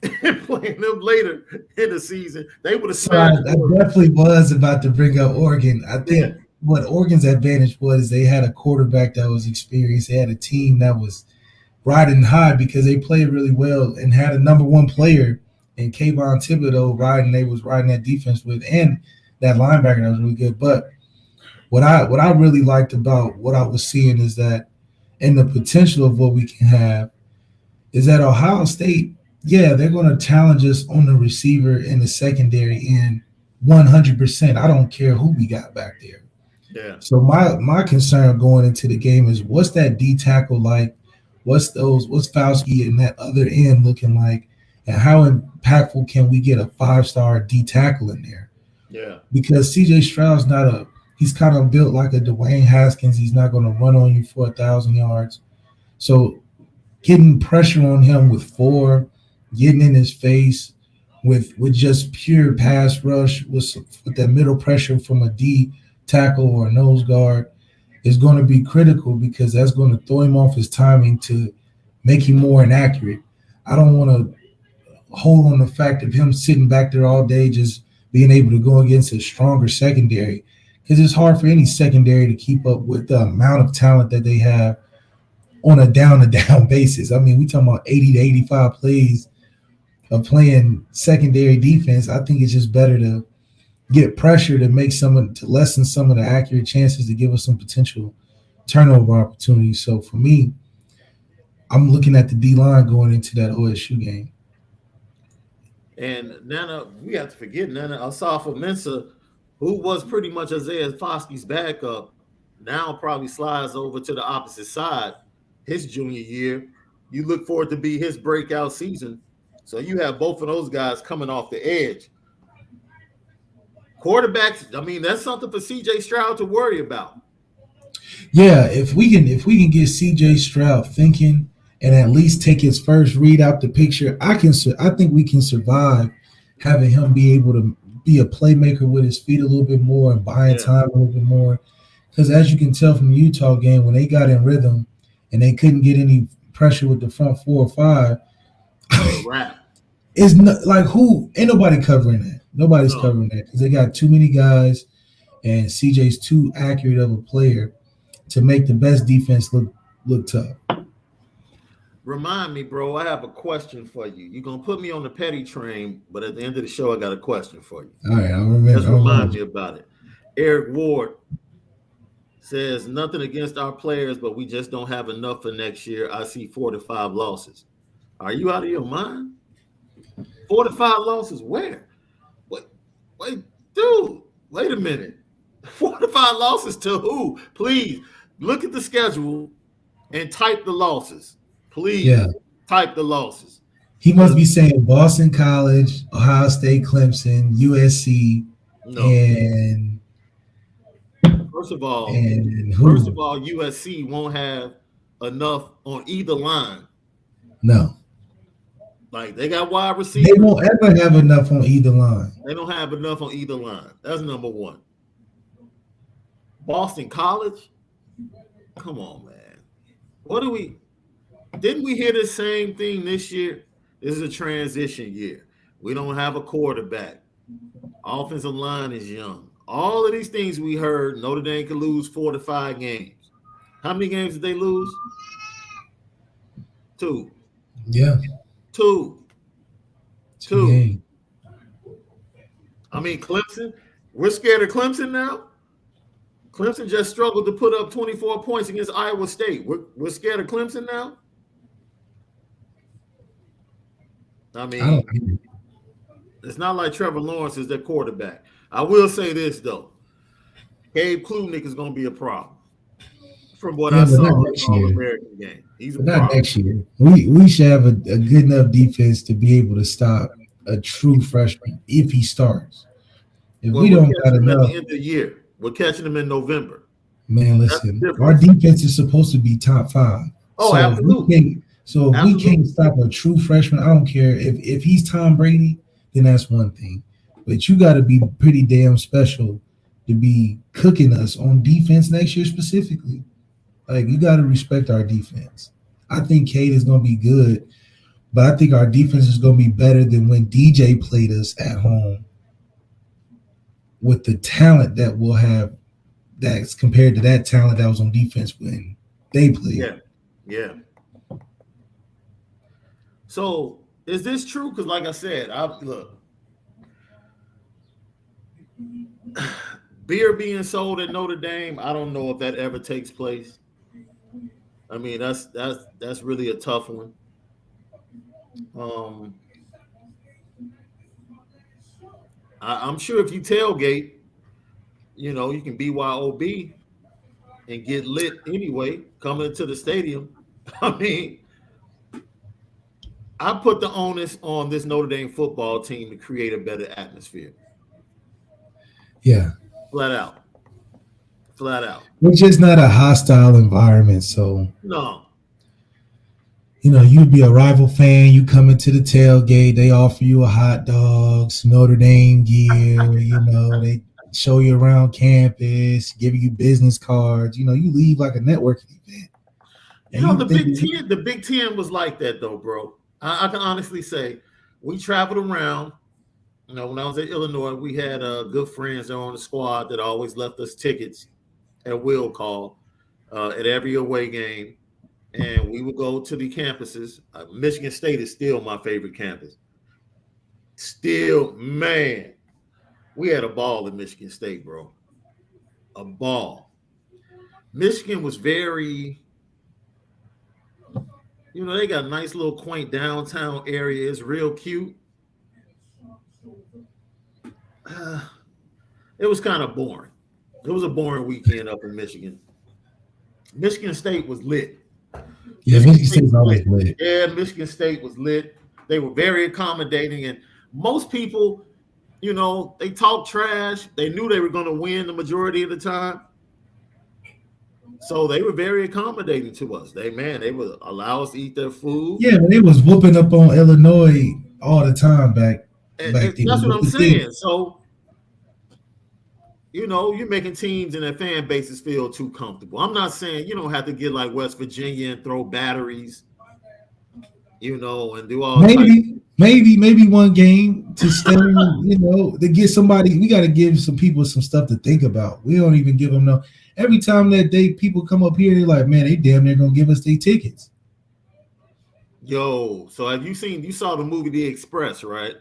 and playing them later in the season. They would have so I, smashed I Oregon. definitely was about to bring up Oregon. I Yeah, think what Oregon's advantage was they had a quarterback that was experienced. They had a team that was riding high because they played really well and had a number one player in Kayvon Thibodeau riding. They was riding that defense with and that linebacker that was really good. But what I really liked about what I was seeing is that and the potential of what we can have is that Ohio State, yeah, they're going to challenge us on the receiver and the secondary in 100%. I don't care who we got back there. yeah, So my concern going into the game is what's that D tackle like? What's Fauci and that other end looking like? And how impactful can we get a 5-star D tackle in there? yeah, Because CJ Stroud's not he's kind of built like a Dwayne Haskins. He's not going to run on you for 1,000 yards. So getting pressure on him with 4, getting in his face with just pure pass rush with that middle pressure from a D tackle or a nose guard is going to be critical because that's going to throw him off his timing to make him more inaccurate. I don't want to hold on the fact of him sitting back there all day just being able to go against a stronger secondary because it's hard for any secondary to keep up with the amount of talent that they have on a down-to-down basis. I mean, we talking about 80 to 85 plays of playing secondary defense. I think it's just better to get pressure to lessen some of the accurate chances to give us some potential turnover opportunities. So for me, I'm looking at the D-line going into that OSU game. And Nana, we have to forget Nana Asafa Mensah, who was pretty much Isaiah Foskey's backup, now probably slides over to the opposite side his junior year. You look for it to be his breakout season. So you have both of those guys coming off the edge. Quarterbacks, I mean, that's something for CJ Stroud to worry about. Yeah, if we can get CJ Stroud thinking and at least take his first read out the picture, I think we can survive having him be able to be a playmaker with his feet a little bit more and buying time a little bit more. Because as you can tell from the Utah game, when they got in rhythm and they couldn't get any pressure with the front 4 or 5, it's not like ain't nobody covering that. Nobody's covering that because they got too many guys and CJ's too accurate of a player to make the best defense look tough. Remind me, bro, I have a question for you. You're going to put me on the petty train, but at the end of the show, I got a question for you. All right, I'll remember. Just remind me about it. Eric Ward says, nothing against our players, but we just don't have enough for next year. I see 4 to 5 losses. Are you out of your mind? 4 to 5 losses where? Wait, dude, wait a minute. 4 to 5 losses to who? Please look at the schedule and type the losses. Please type the losses. He must be saying Boston College, Ohio State, Clemson, USC, and first of all, USC won't have enough on either line. No. Like they got wide receivers. They won't ever have enough on either line. They don't have enough on either line. That's number one. Boston College? Come on, man. Didn't we hear the same thing this year? This is a transition year. We don't have a quarterback. Offensive line is young. All of these things we heard, Notre Dame could lose 4 to 5 games. How many games did they lose? 2. Yeah. 2. Games. I mean, Clemson, we're scared of Clemson now. Clemson just struggled to put up 24 points against Iowa State. We're scared of Clemson now? I mean, It's not like Trevor Lawrence is their quarterback. I will say this though, Gabe Klubnik is going to be a problem. From what Yeah, I but not saw in the next All year. American game, he's a But not problem. next year. We should have a good enough defense to be able to stop a true freshman if he starts. If Well, we we're don't got catching him at the enough, end of the year. We're catching him in November. man, That's the listen, our difference. defense is supposed to be top five. Oh, absolutely, So if we can't absolutely. stop a true freshman, I don't care if he's Tom Brady, then that's one thing. But you got to be pretty damn special to be cooking us on defense next year specifically. Like you got to respect our defense. I think Cade is going to be good, but I think our defense is going to be better than when DJ played us at home with the talent that we'll have that's compared to that talent that was on defense when they played. Yeah, yeah. So is this true? Because like I said, I look beer being sold at Notre Dame. I don't know if that ever takes place. I mean, that's really a tough one. Um, I'm sure if you tailgate, you can BYOB and get lit anyway coming into the stadium. I mean, I put the onus on this Notre Dame football team to create a better atmosphere. Yeah. Flat out. Flat out. Which is not a hostile environment. So, No. you'd be a rival fan, you come into the tailgate, they offer you a hot dog, some Notre Dame gear, they show you around campus, give you business cards, you leave like a networking event. And you The think, Big Ten was like that though, bro. I can honestly say we traveled around. When I was at Illinois, we had good friends there on the squad that always left us tickets at will call at every away game. And we would go to the campuses. Michigan State is still my favorite campus. Still, man, we had a ball at Michigan State, bro. A ball. Michigan was very, they got a nice little quaint downtown area. It's real cute. It was kind of boring. It was a boring weekend up in Michigan. Michigan State was lit. yeah, Michigan State's always lit. Yeah, Michigan State was lit. They were very accommodating, and most people, they talk trash. They knew they were going to win the majority of the time, so they were very accommodating to us. They would allow us to eat their food. Yeah, they was whooping up on Illinois all the time back And then. that's what But I'm the saying. thing, So, you're making teams and their fan bases feel too comfortable. I'm not saying you don't have to get like West Virginia and throw batteries, and do all types. maybe one game to stay, to get somebody. We got to give some people some stuff to think about. We don't even give them no. Every time that people come up here, they're like, man, they damn near gonna give us their tickets. Yo, so you saw the movie The Express, right?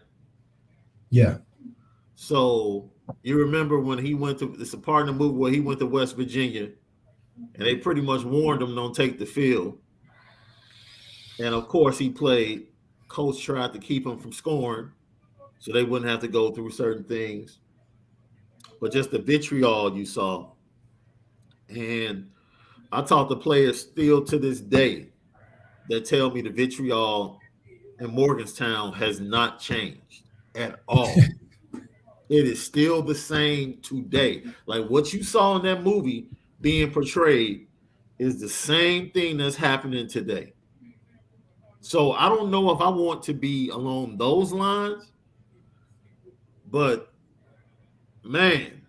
Yeah. So you remember when it's a part of the movie where he went to West Virginia and they pretty much warned him don't take the field. And of course he played. Coach tried to keep him from scoring so they wouldn't have to go through certain things. But just the vitriol you saw. And I talk to players still to this day that tell me the vitriol in Morgantown has not changed at all. It is still the same today. Like what you saw in that movie being portrayed is the same thing that's happening today. So I don't know if I want to be along those lines, but man,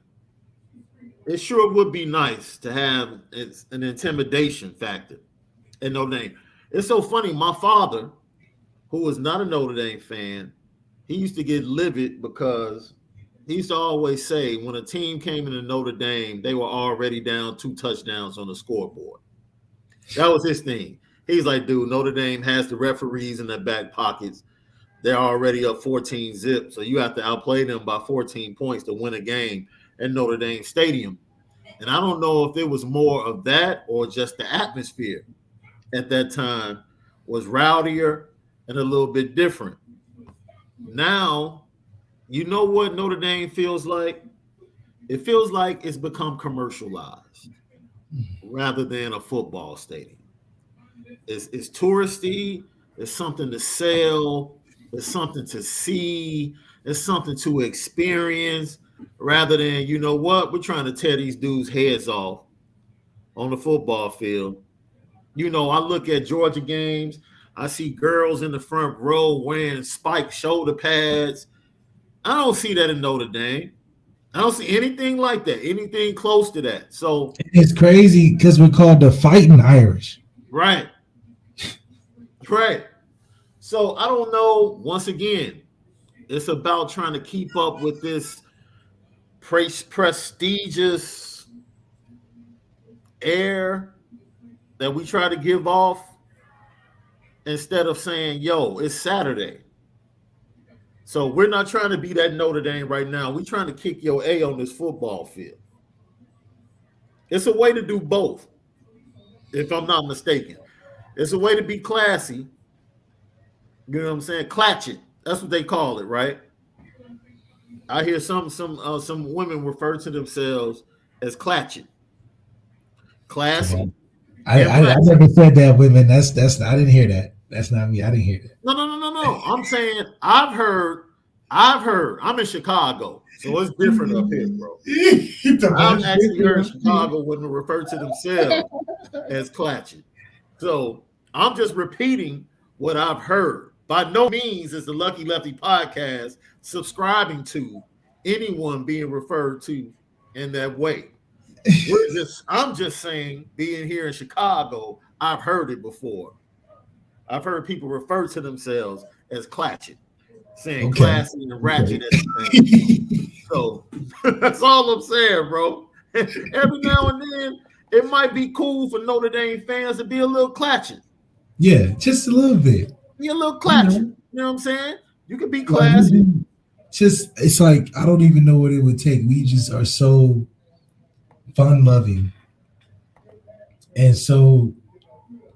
it sure would be nice to have an intimidation factor at Notre Dame. It's so funny. My father, who was not a Notre Dame fan, he used to get livid because he used to always say when a team came into Notre Dame, they were already down 2 touchdowns on the scoreboard. That was his thing. He's like, dude, Notre Dame has the referees in their back pockets. They're already up 14 zip, so you have to outplay them by 14 points to win a game at Notre Dame Stadium. And I don't know if it was more of that or just the atmosphere at that time was rowdier and a little bit different. Now, You know what Notre Dame feels like? It feels like it's become commercialized rather than a football stadium. It's touristy. It's something to sell. It's something to see. It's something to experience rather than, you know what, we're trying to tear these dudes' heads off on the football field. You know, I look at Georgia games. I see girls in the front row wearing spiked shoulder pads. I don't see that in Notre Dame. I don't see anything like that, anything close to that. So It's crazy because we're called the Fighting Irish. right, right. So I don't know. Once again, it's about trying to keep up with this prestigious air that we try to give off instead of saying, yo, it's Saturday. So we're not trying to be that Notre Dame right now. We're trying to kick your A on this football field. It's a way to do both, if I'm not mistaken. It's a way to be classy. You know what I'm saying? Clatch it. That's what they call it, right? I hear some women refer to themselves as clatching. Classy. I never said that, women. That's I didn't hear that. That's not me. I didn't hear that. No. I'm saying I've heard. I'm in Chicago, so it's different up here, bro. I've actually heard Chicago women refer to themselves as clatching. So I'm just repeating what I've heard. By no means is the Lucky Lefty podcast subscribing to anyone being referred to in that way. I'm just saying, being here in Chicago, I've heard it before. I've heard people refer to themselves as clatching, saying classy and ratchet at the same. So that's all I'm saying, bro. Every now and then, it might be cool for Notre Dame fans to be a little clatching. Yeah, just a little bit. Be a little clatching. You know what I'm saying? You can be classy. Just, it's like, I don't even know what it would take. We just are so fun loving and so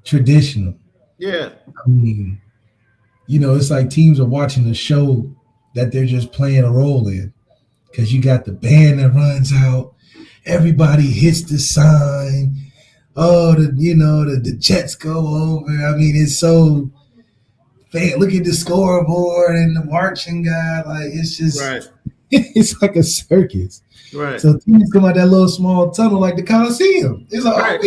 traditional. Yeah. I mean, you know, it's like teams are watching a show that they're just playing a role in, because you got the band that runs out, everybody hits the sign. Oh, the Jets go over. I mean, it's so. Look at the scoreboard and the marching guy. Like, it's just, right. It's like a circus. Right. So teams come out that little small tunnel like the Coliseum. It's like, right.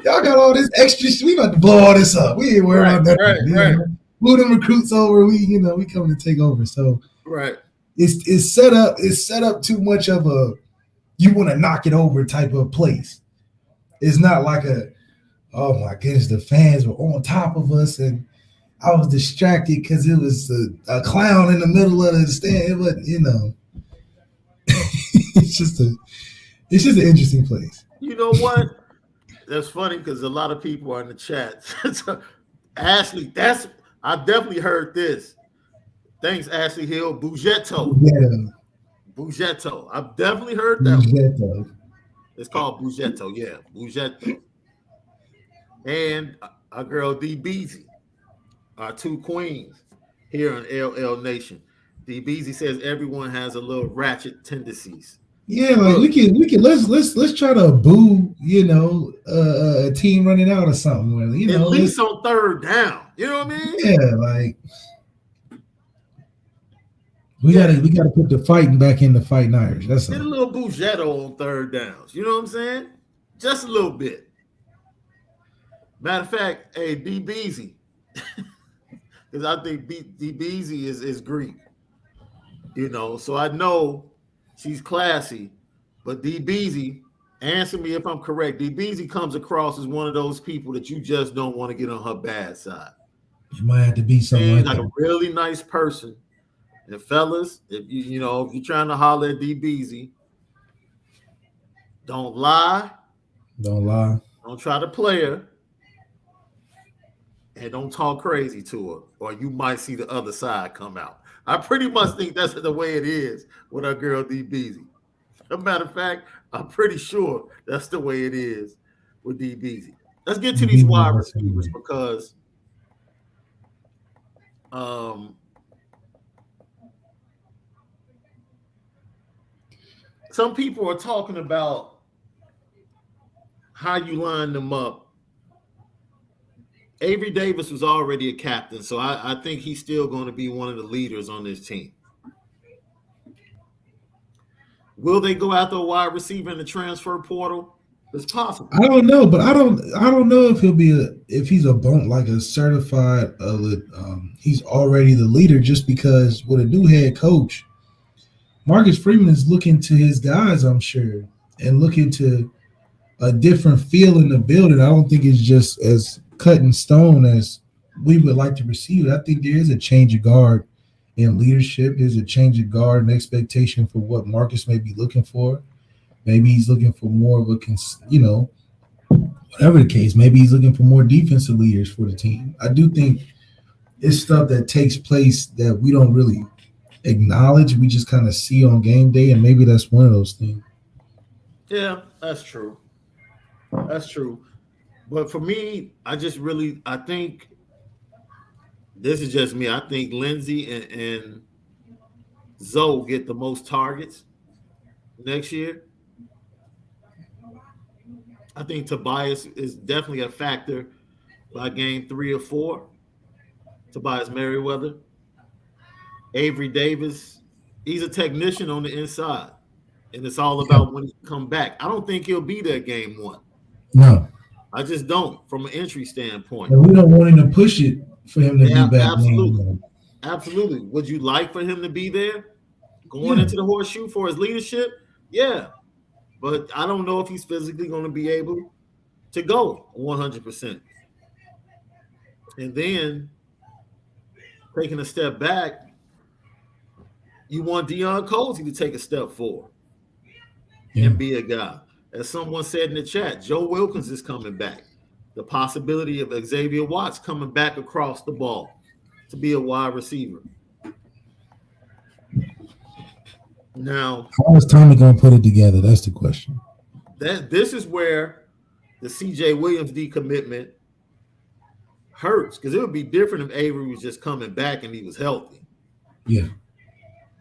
Y'all got all this extra. We about to blow all this up. We ain't worried about that. Right. Move them recruits over. We coming to take over. So right. It's set up. It's set up too much of a you want to knock it over type of place. It's not like oh my goodness, the fans were on top of us and I was distracted because it was a clown in the middle of the stand. But it's just an interesting place. You know what? That's funny because a lot of people are in the chat. Ashley, I definitely heard this. Thanks, Ashley Hill. Bugetto. Yeah. Bugetto. I've definitely heard that. Bugetto. It's called Bugetto. Yeah, Bugetto. And our girl D Beezy. Our two queens here on LL Nation. D Beezy says everyone has a little ratchet tendencies. Yeah, like we can let's try to boo, a team running out or something. At least on third down. You know what I mean? Yeah, like we gotta put the fighting back in the Fighting Irish. That's Get a little Bugetto on third downs. You know what I'm saying? Just a little bit. Matter of fact, hey, D Beezy. Because I think D Beezy is Greek. So I know she's classy, but D Beezy, answer me if I'm correct. D Beezy comes across as one of those people that you just don't want to get on her bad side. You might have to be something like a really nice person. And fellas, if if you're trying to holler at D Beezy, don't lie. Don't lie. Don't try to play her. And don't talk crazy to her, or you might see the other side come out. I pretty much think that's the way it is with our girl D Beezy. As a matter of fact, I'm pretty sure that's the way it is with D Beezy. Let's get to these wide receivers because some people are talking about how you line them up. Avery Davis was already a captain, so I think he's still going to be one of the leaders on this team. Will they go after a wide receiver in the transfer portal? It's possible. I don't know, but I don't know if if he's a bone like a certified he's already the leader just because with a new head coach, Marcus Freeman is looking to his guys, I'm sure, and looking to a different feel in the building. I don't think it's just as cut in stone as we would like to receive it. I think there is a change of guard in leadership. There's a change of guard and expectation for what Marcus may be looking for. Maybe he's looking for more of a, whatever the case, maybe he's looking for more defensive leaders for the team. I do think it's stuff that takes place that we don't really acknowledge. We just kind of see on game day, and maybe that's one of those things. Yeah, that's true. That's true. But for me, I think this is just me. I think Lindsey and Zoe get the most targets next year. I think Tobias is definitely a factor by game 3 or 4. Tobias Merriweather. Avery Davis, he's a technician on the inside. And it's all about when he come back. I don't think he'll be there game 1. No. I just don't, from an entry standpoint. And we don't want him to push it for him to be back. Absolutely. Absolutely. Would you like for him to be there going into the horseshoe for his leadership? Yeah. But I don't know if he's physically going to be able to go 100%. And then taking a step back, you want Deion Colsey to take a step forward and be a guy. As someone said in the chat, Joe Wilkins is coming back. The possibility of Xavier Watts coming back across the ball to be a wide receiver. Now, how is Tommy going to put it together? That's the question. This is where the CJ Williams decommitment hurts, because it would be different if Avery was just coming back and he was healthy. Yeah.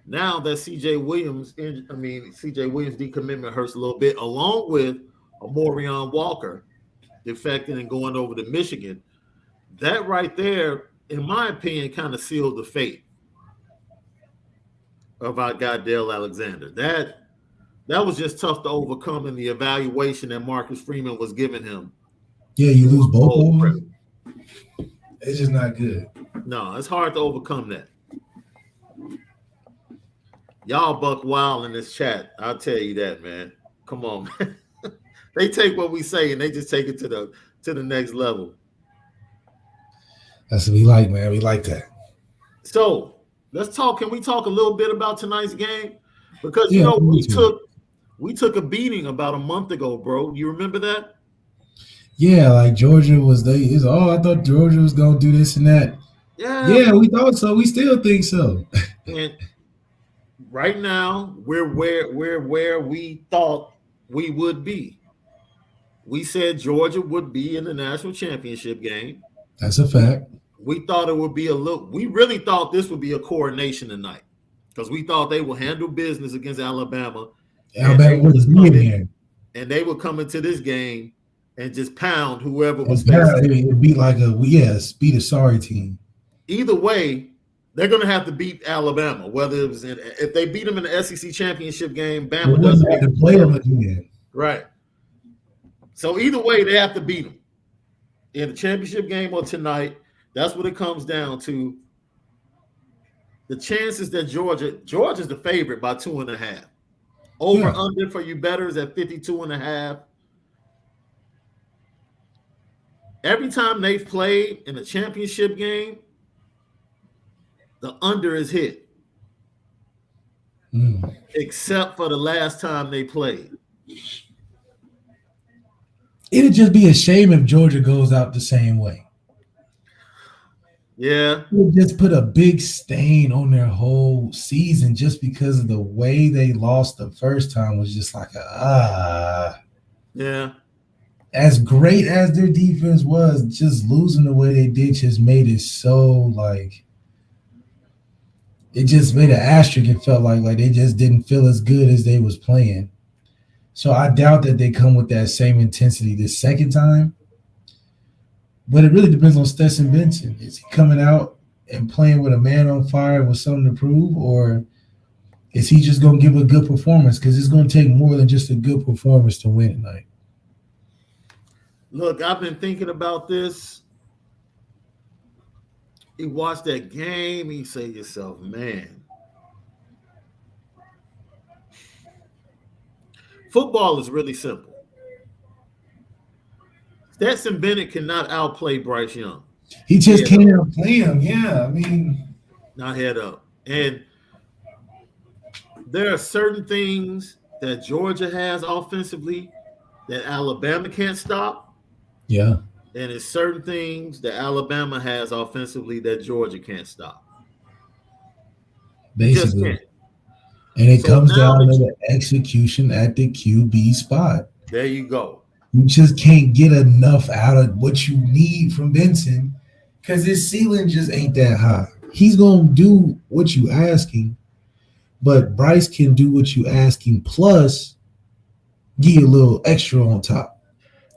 Now that CJ Williams decommitment hurts a little bit, along with Amorion Walker defecting and going over to Michigan. That right there, in my opinion, kind of sealed the fate of our guy Dale Alexander. That was just tough to overcome in the evaluation that Marcus Freeman was giving him. Yeah, you lose both of them. It's just not good. No, it's hard to overcome that. Y'all buck wild in this chat. I'll tell you that, man. Come on, man. They take what we say and they just take it to the next level. That's what we like, man. We like that. So let's talk. Can we talk a little bit about tonight's game? Because we took a beating about a month ago, bro. You remember that? Yeah, like Georgia I thought Georgia was gonna do this and that. Yeah, we thought so. We still think so. And right now, we're where we thought we would be. We said Georgia would be in the national championship game. That's a fact. We thought it would be we really thought this would be a coronation tonight, because we thought they would handle business against Alabama. Alabama was in, and they would come into this game and just pound whoever was facing. It would be like beat a sorry team. Either way, they're going to have to beat Alabama. Whether it was if they beat them in the SEC championship game, Bama doesn't have to play them again. Right. So either way, they have to beat them in the championship game or tonight. That's what it comes down to. The chances that Georgia's the favorite by 2.5. Over under for you bettors at 52.5. Every time they've played in a championship game, the under is hit. Except for the last time they played. It'd just be a shame if Georgia goes out the same way. Yeah. It would just put a big stain on their whole season just because of the way they lost the first time was just like Yeah. As great as their defense was, just losing the way they did just made it so like it just made an asterisk. It felt like they just didn't feel as good as they was playing. So I doubt that they come with that same intensity this second time. But it really depends on Stetson Benson. Is he coming out and playing with a man on fire with something to prove, or is he just going to give a good performance? Because it's going to take more than just a good performance to win tonight. Look, I've been thinking about this. You watch that game, you say to yourself, man, football is really simple. Stetson Bennett cannot outplay Bryce Young. He just can't outplay him. Yeah, I mean, not head up. And there are certain things that Georgia has offensively that Alabama can't stop. Yeah. And it's certain things that Alabama has offensively that Georgia can't stop. Basically. And it comes down to the execution at the QB spot. There you go. You just can't get enough out of what you need from Benson because his ceiling just ain't that high. He's going to do what you asking, but Bryce can do what you asking plus give you a little extra on top.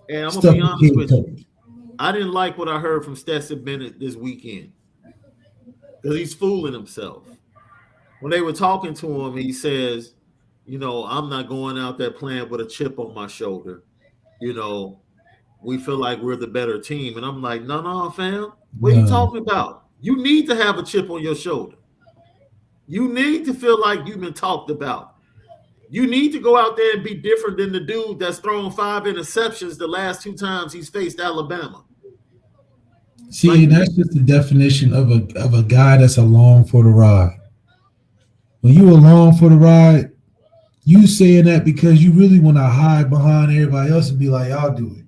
And I'm going to be honest with you. I didn't like what I heard from Stetson Bennett this weekend because he's fooling himself. When they were talking to him, he says, you know, I'm not going out there playing with a chip on my shoulder. You know, we feel like we're the better team. And I'm like, no, fam. What are you talking about? You need to have a chip on your shoulder. You need to feel like you've been talked about. You need to go out there and be different than the dude that's thrown 5 interceptions the last 2 times he's faced Alabama. See, like, that's just the definition of a guy that's along for the ride. When you along for the ride, you saying that because you really want to hide behind everybody else and be like, y'all do it.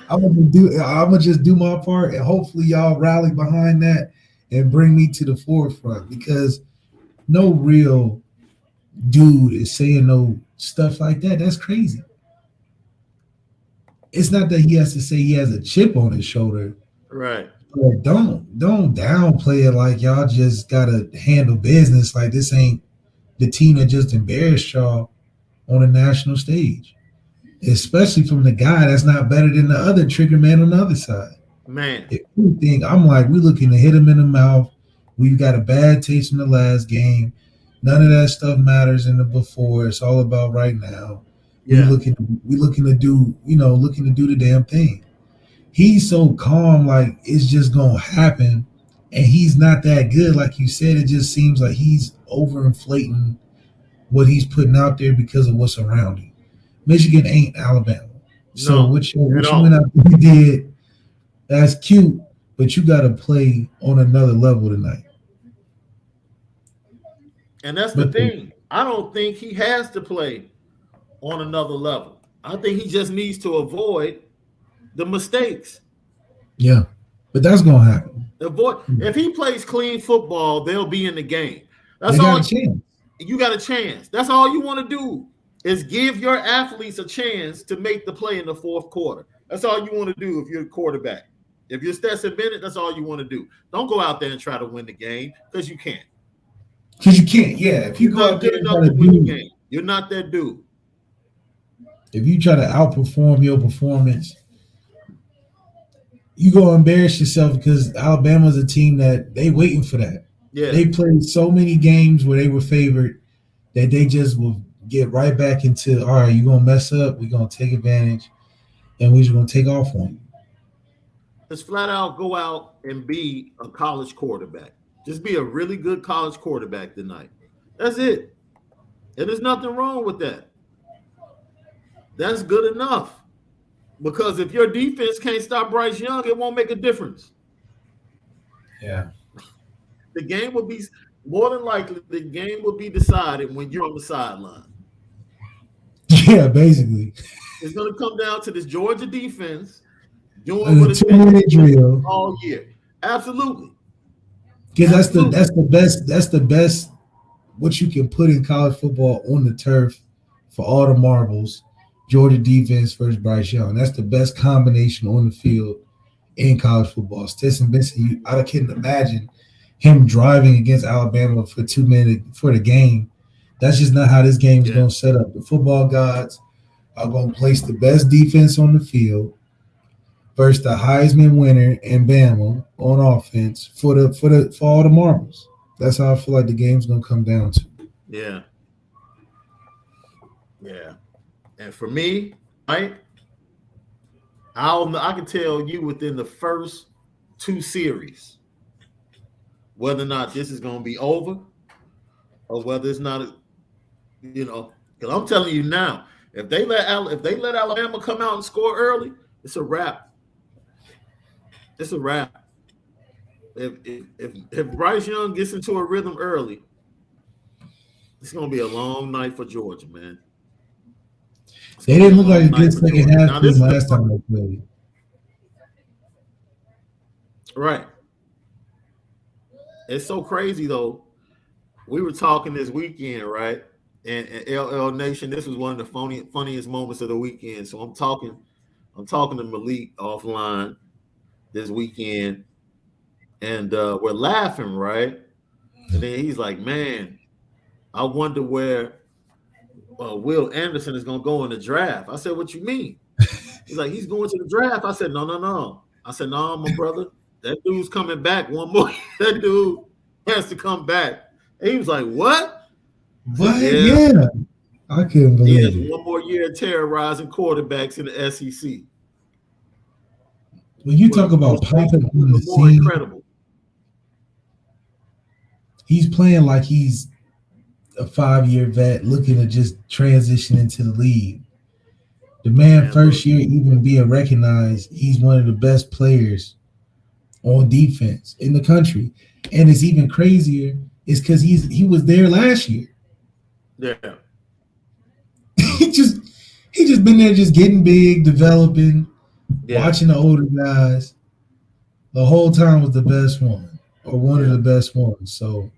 I'm gonna just do my part, and hopefully y'all rally behind that and bring me to the forefront, because no real dude is saying no stuff like that. That's crazy. It's not that he has to say he has a chip on his shoulder. Right. But don't downplay it like y'all just gotta handle business. Like this ain't the team that just embarrassed y'all on a national stage. Especially from the guy that's not better than the other trigger man on the other side. Man. If anything, I'm like, we're looking to hit him in the mouth. We've got a bad taste in the last game. None of that stuff matters in the before. It's all about right now. Yeah. We're looking to do the damn thing. He's so calm, like it's just gonna happen, and he's not that good. Like you said, it just seems like he's overinflating what he's putting out there because of what's around him. Michigan ain't Alabama. So what you went out there did, that's cute, but you got to play on another level tonight. And that's the thing. I don't think he has to play on another level. I think he just needs to avoid the mistakes. Yeah, but that's going to happen. If he plays clean football, they'll be in the game. That's all. You got a chance. That's all you want to do is give your athletes a chance to make the play in the fourth quarter. That's all you want to do if you're a quarterback. If you're Stetson Bennett, that's all you want to do. Don't go out there and try to win the game because you can't. Because you can't, yeah. If you go out there and try to win the game, you're not that dude. If you try to outperform your performance, you go embarrass yourself because Alabama's a team that they waiting for that. Yeah. They played so many games where they were favored that they just will get right back into, all right, you're going to mess up, we're going to take advantage, and we're just going to take off on you. Just flat out go out and be a college quarterback. Just be a really good college quarterback tonight. That's it. And there's nothing wrong with that. That's good enough. Because if your defense can't stop Bryce Young, it won't make a difference. Yeah. The game will be, more than likely, the game will be decided when you're on the sideline. Yeah, basically. It's going to come down to this Georgia defense doing what it's been drill all year. Absolutely. Because that's the best what you can put in college football on the turf for all the marbles. Georgia defense versus Bryce Young. That's the best combination on the field in college football. Stetson Benson, I couldn't imagine him driving against Alabama for 2 minutes for the game. That's just not how this game is going to set up. The football gods are going to place the best defense on the field versus the Heisman winner and Bama on offense for all the marbles. That's how I feel like the game's going to come down to. Yeah. Yeah. And for me, right, I can tell you within the first 2 series whether or not this is going to be over or whether it's not, because I'm telling you now, if they let Alabama come out and score early, it's a wrap. It's a wrap. If Bryce Young gets into a rhythm early, it's going to be a long night for Georgia, man. They didn't look like a good second half team last time they played. Right. It's so crazy though. We were talking this weekend, right? And LL Nation, this was one of the funniest moments of the weekend. So I'm talking to Malik offline this weekend, and we're laughing, right? And then he's like, "Man, I wonder where Will Anderson is going to go in the draft." I said, "What you mean?" He's like, "He's going to the draft." I said, "No." I said, "No, my brother. That dude's coming back one more. That dude has to come back." And he was like, "What?" What? Yeah. I couldn't believe it. One more year terrorizing quarterbacks in the SEC. When you talk about popping on the scene, incredible. He's playing like he's a 5-year vet looking to just transition into the league. The man first year even being recognized, he's one of the best players on defense in the country. And it's even crazier is because he was there last year. Yeah. he just been there just getting big, developing, watching the older guys. The whole time was the best one or one of the best ones. So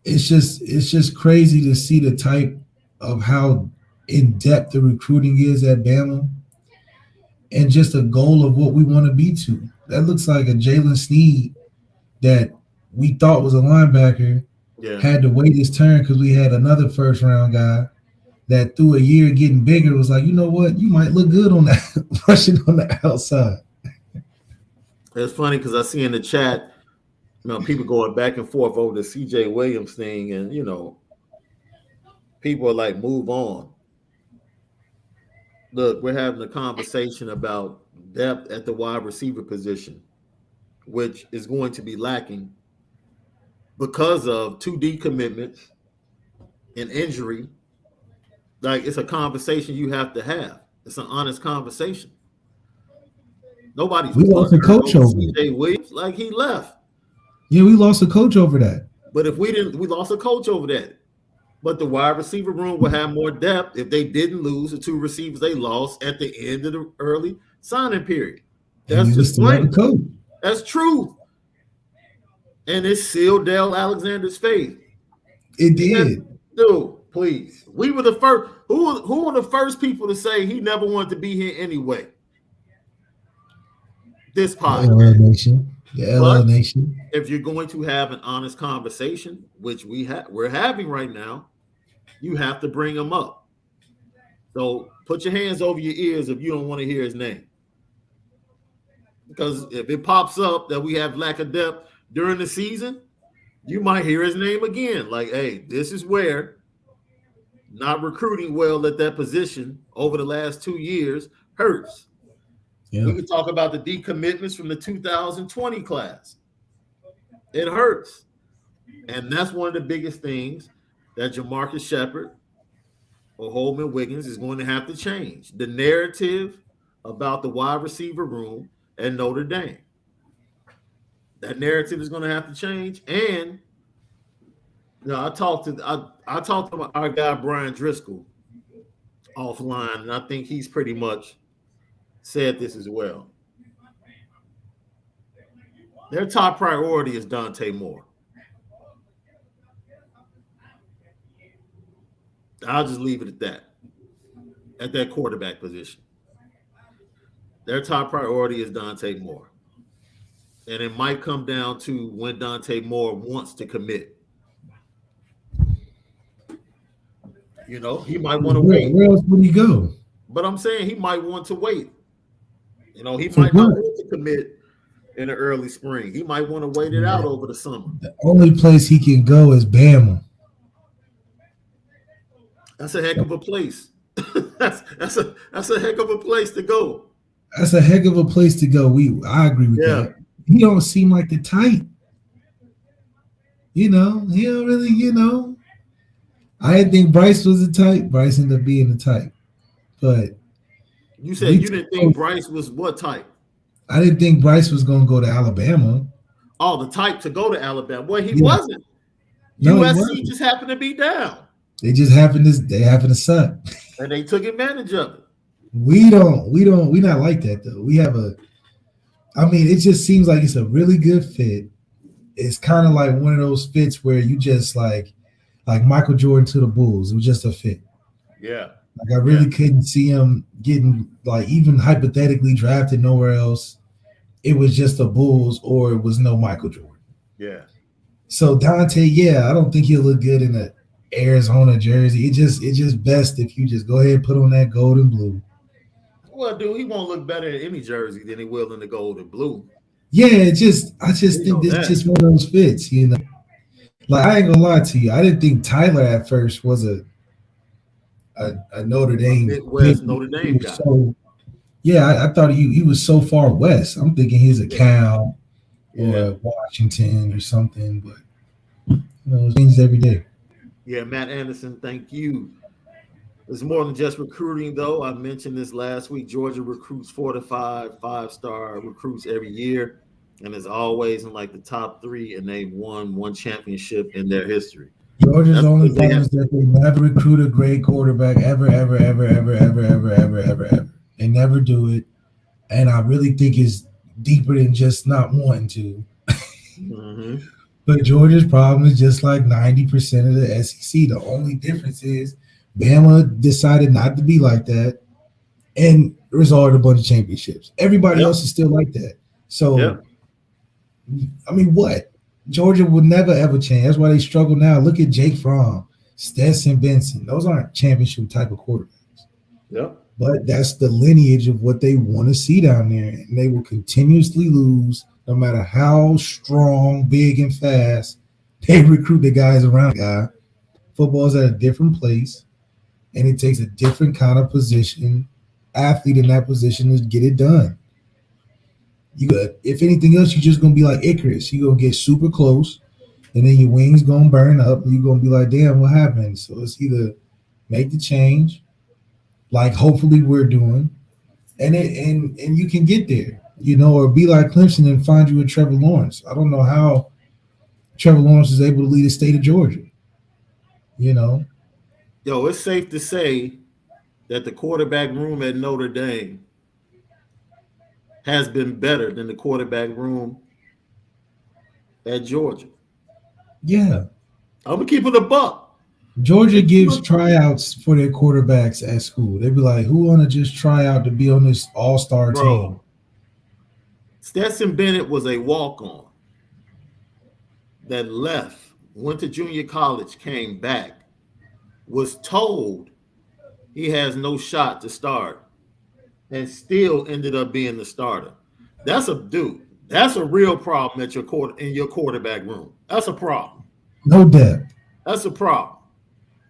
it's just crazy to see the type of how in depth the recruiting is at Bama and just a goal of what we want to be to. That looks like a Jalen Sneed that we thought was a linebacker, had to wait his turn because we had another first round guy that through a year getting bigger was like, you know what, you might look good on that rushing on the outside. It's funny because I see in the chat, people going back and forth over the CJ Williams thing, and people are like, move on. Look, we're having a conversation about depth at the wide receiver position, which is going to be lacking because of 2 decommitments and injury. Like, it's a conversation you have to have. It's an honest conversation. Nobody's. We lost a coach over CJ Williams, like he left. Yeah, we lost a coach over that. But if we didn't, we lost a coach over that. But the wide receiver room will have more depth if they didn't lose the 2 receivers they lost at the end of the early signing period. That's just plain. That's true. And it sealed Dale Alexander's fate. It did. Dude, please. We were the first. Who were the first people to say he never wanted to be here anyway? This podcast. The LL Nation. The LL Nation. If you're going to have an honest conversation, which we're having right now, you have to bring him up. So put your hands over your ears if you don't want to hear his name. Because if it pops up that we have lack of depth during the season, you might hear his name again. Like, hey, this is where not recruiting well at that position over the last 2 years hurts. Yeah. We could talk about the decommitments from the 2020 class. It hurts. And that's one of the biggest things that Jamarcus Shepard or Holman Wiggins is going to have to change. The narrative about the wide receiver room at Notre Dame. That narrative is going to have to change. And I talked to our guy Brian Driscoll offline, and I think he's pretty much said this as well. Their top priority is Dante Moore. I'll just leave it at that. At that quarterback position. Their top priority is Dante Moore. and it might come down to when Dante Moore wants to commit. You know, he might want to wait. Where else would he go? But I'm saying he might want to wait. You know, he For might not what? want to commit in the early spring. He might want to wait it out over the summer. The only place he can go is Bama. That's a heck of a place. that's a heck of a place to go. That's a heck of a place to go. I agree with that. He don't seem like the type. You know, he don't really, I didn't think Bryce was the type. Bryce ended up being the type. But you said you didn't think Bryce was what type? I didn't think Bryce was going to go to Alabama. Oh, the type to go to Alabama. Well, he wasn't. No, USC just happened to be down. They just happened to suck. And they took advantage of it. We not like that though. It just seems like it's a really good fit. It's kind of like one of those fits where you just like Michael Jordan to the Bulls. It was just a fit. Yeah. Like I really couldn't see him getting like even hypothetically drafted nowhere else. It was just the Bulls or it was no Michael Jordan. Yeah. So Dante, I don't think he'll look good in a Arizona jersey. It's just best if you just go ahead and put on that gold and blue. Well, dude, he won't look better in any jersey than he will in the gold and blue. Yeah, I just think this is just one of those fits, you know. Like I ain't gonna lie to you, I didn't think Tyler at first was a Notre Dame. Midwest Notre Dame guy. So, I thought he was so far west. I'm thinking he's a Cal or Washington or something, but it changes every day. Yeah, Matt Anderson, thank you. It's more than just recruiting, though. I mentioned this last week. Georgia recruits 4 to 5 5-star recruits every year, and is always in like the top 3, and they've won one championship in their history. Georgia's only problem is that they never recruit a great quarterback ever. They never do it, and I really think it's deeper than just not wanting to. Mm-hmm. But Georgia's problem is just like 90% of the SEC. The only difference is Bama decided not to be like that and resolved a bunch of championships. Everybody else is still like that. So, I mean, what? Georgia would never, ever change. That's why they struggle now. Look at Jake Fromm, Stetson Benson. Those aren't championship type of quarterbacks. Yep. But that's the lineage of what they want to see down there. And they will continuously lose no matter how strong, big, and fast they recruit the guys around the guy. Football's at a different place, and it takes a different kind of athlete in that position to get it done. If anything else, you're just going to be like Icarus. You're going to get super close, and then your wings going to burn up, and you're going to be like, damn, what happened? So it's either make the change, like hopefully we're doing, and you can get there, or be like Clemson and find you a Trevor Lawrence. I don't know how Trevor Lawrence is able to lead the state of Georgia. Yo, it's safe to say that the quarterback room at Notre Dame has been better than the quarterback room at Georgia. Yeah. I'm going to keep it a buck. Georgia gives tryouts for their quarterbacks at school. They'd be like, who want to just try out to be on this all-star team? Stetson Bennett was a walk-on that left, went to junior college, came back, was told he has no shot to start, and still ended up being the starter. That's a real problem at in your quarterback room. That's a problem. No depth. That's a problem.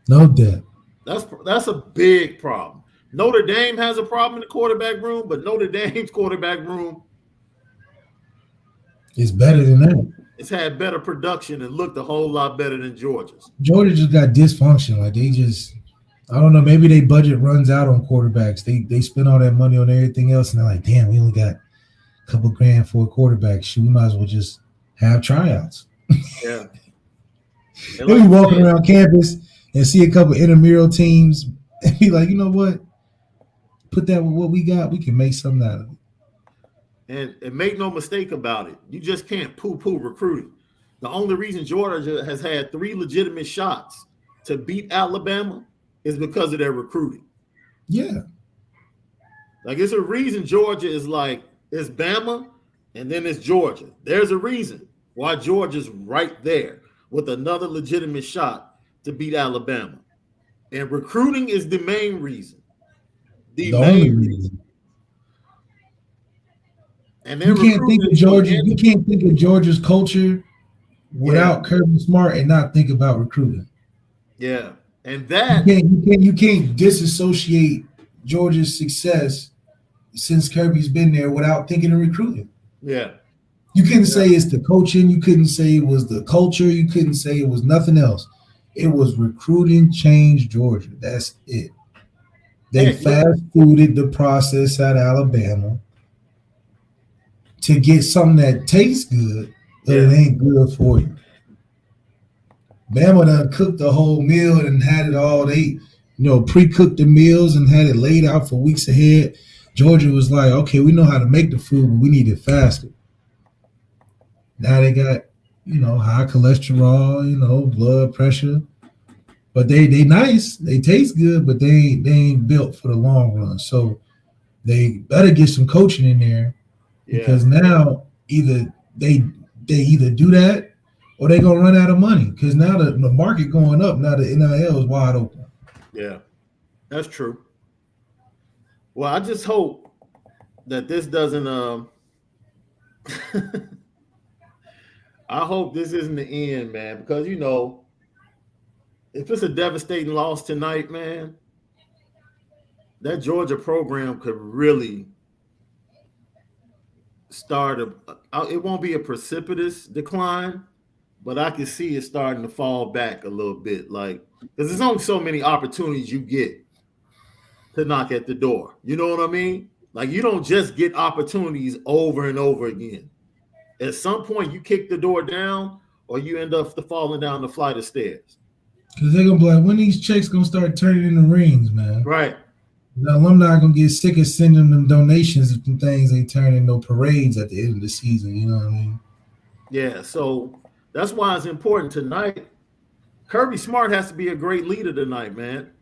No depth. That's a big problem. Notre Dame has a problem in the quarterback room, but Notre Dame's quarterback room is better than that. It's had better production and looked a whole lot better than Georgia's. Georgia just got dysfunction. Like they just, I don't know, maybe their budget runs out on quarterbacks. They spend all that money on everything else, and they're like, damn, we only got a couple grand for a quarterback. Shoot, we might as well just have tryouts. Yeah. They'll be walking around campus and see a couple intramural teams and be like, you know what? Put that with what we got. We can make something out of it. And make no mistake about it, you just can't poo-poo recruiting. The only reason Georgia has had 3 legitimate shots to beat Alabama is because of their recruiting. Yeah. Like, it's a reason Georgia is like, it's Bama And then it's Georgia. There's a reason why Georgia's right there with another legitimate shot to beat Alabama. And recruiting is the main reason. The only reason. And then you can't think of Georgia. You can't think of Georgia's culture without Kirby Smart and not think about recruiting. Yeah, and that you can't disassociate Georgia's success since Kirby's been there without thinking of recruiting. Yeah, you couldn't say it's the coaching. You couldn't say it was the culture. You couldn't say it was nothing else. It was recruiting changed Georgia. That's it. They fast-fooded the process at Alabama to get something that tastes good, but it ain't good for you. Bama done cooked the whole meal and had it all. They, pre-cooked the meals and had it laid out for weeks ahead. Georgia was like, okay, we know how to make the food, but we need it faster. Now they got, high cholesterol, blood pressure. But they nice. They taste good, but they ain't built for the long run. So they better get some coaching in there because now either they either do that or they're going to run out of money because now the market going up. Now the NIL is wide open. Yeah, that's true. Well, I just hope that this doesn't I hope this isn't the end, man, because, if it's a devastating loss tonight, man, that Georgia program could really start it won't be a precipitous decline, but I can see it starting to fall back a little bit, because there's only so many opportunities you get to knock at the door. You know what I mean? Like, you don't just get opportunities over and over again. At some point, you kick the door down or you end up falling down the flight of stairs. Because they're going to be like, when these checks going to start turning into rings, man? Right. The alumni going to get sick of sending them donations if some things ain't turning no parades at the end of the season. You know what I mean? Yeah, so that's why it's important tonight. Kirby Smart has to be a great leader tonight, man.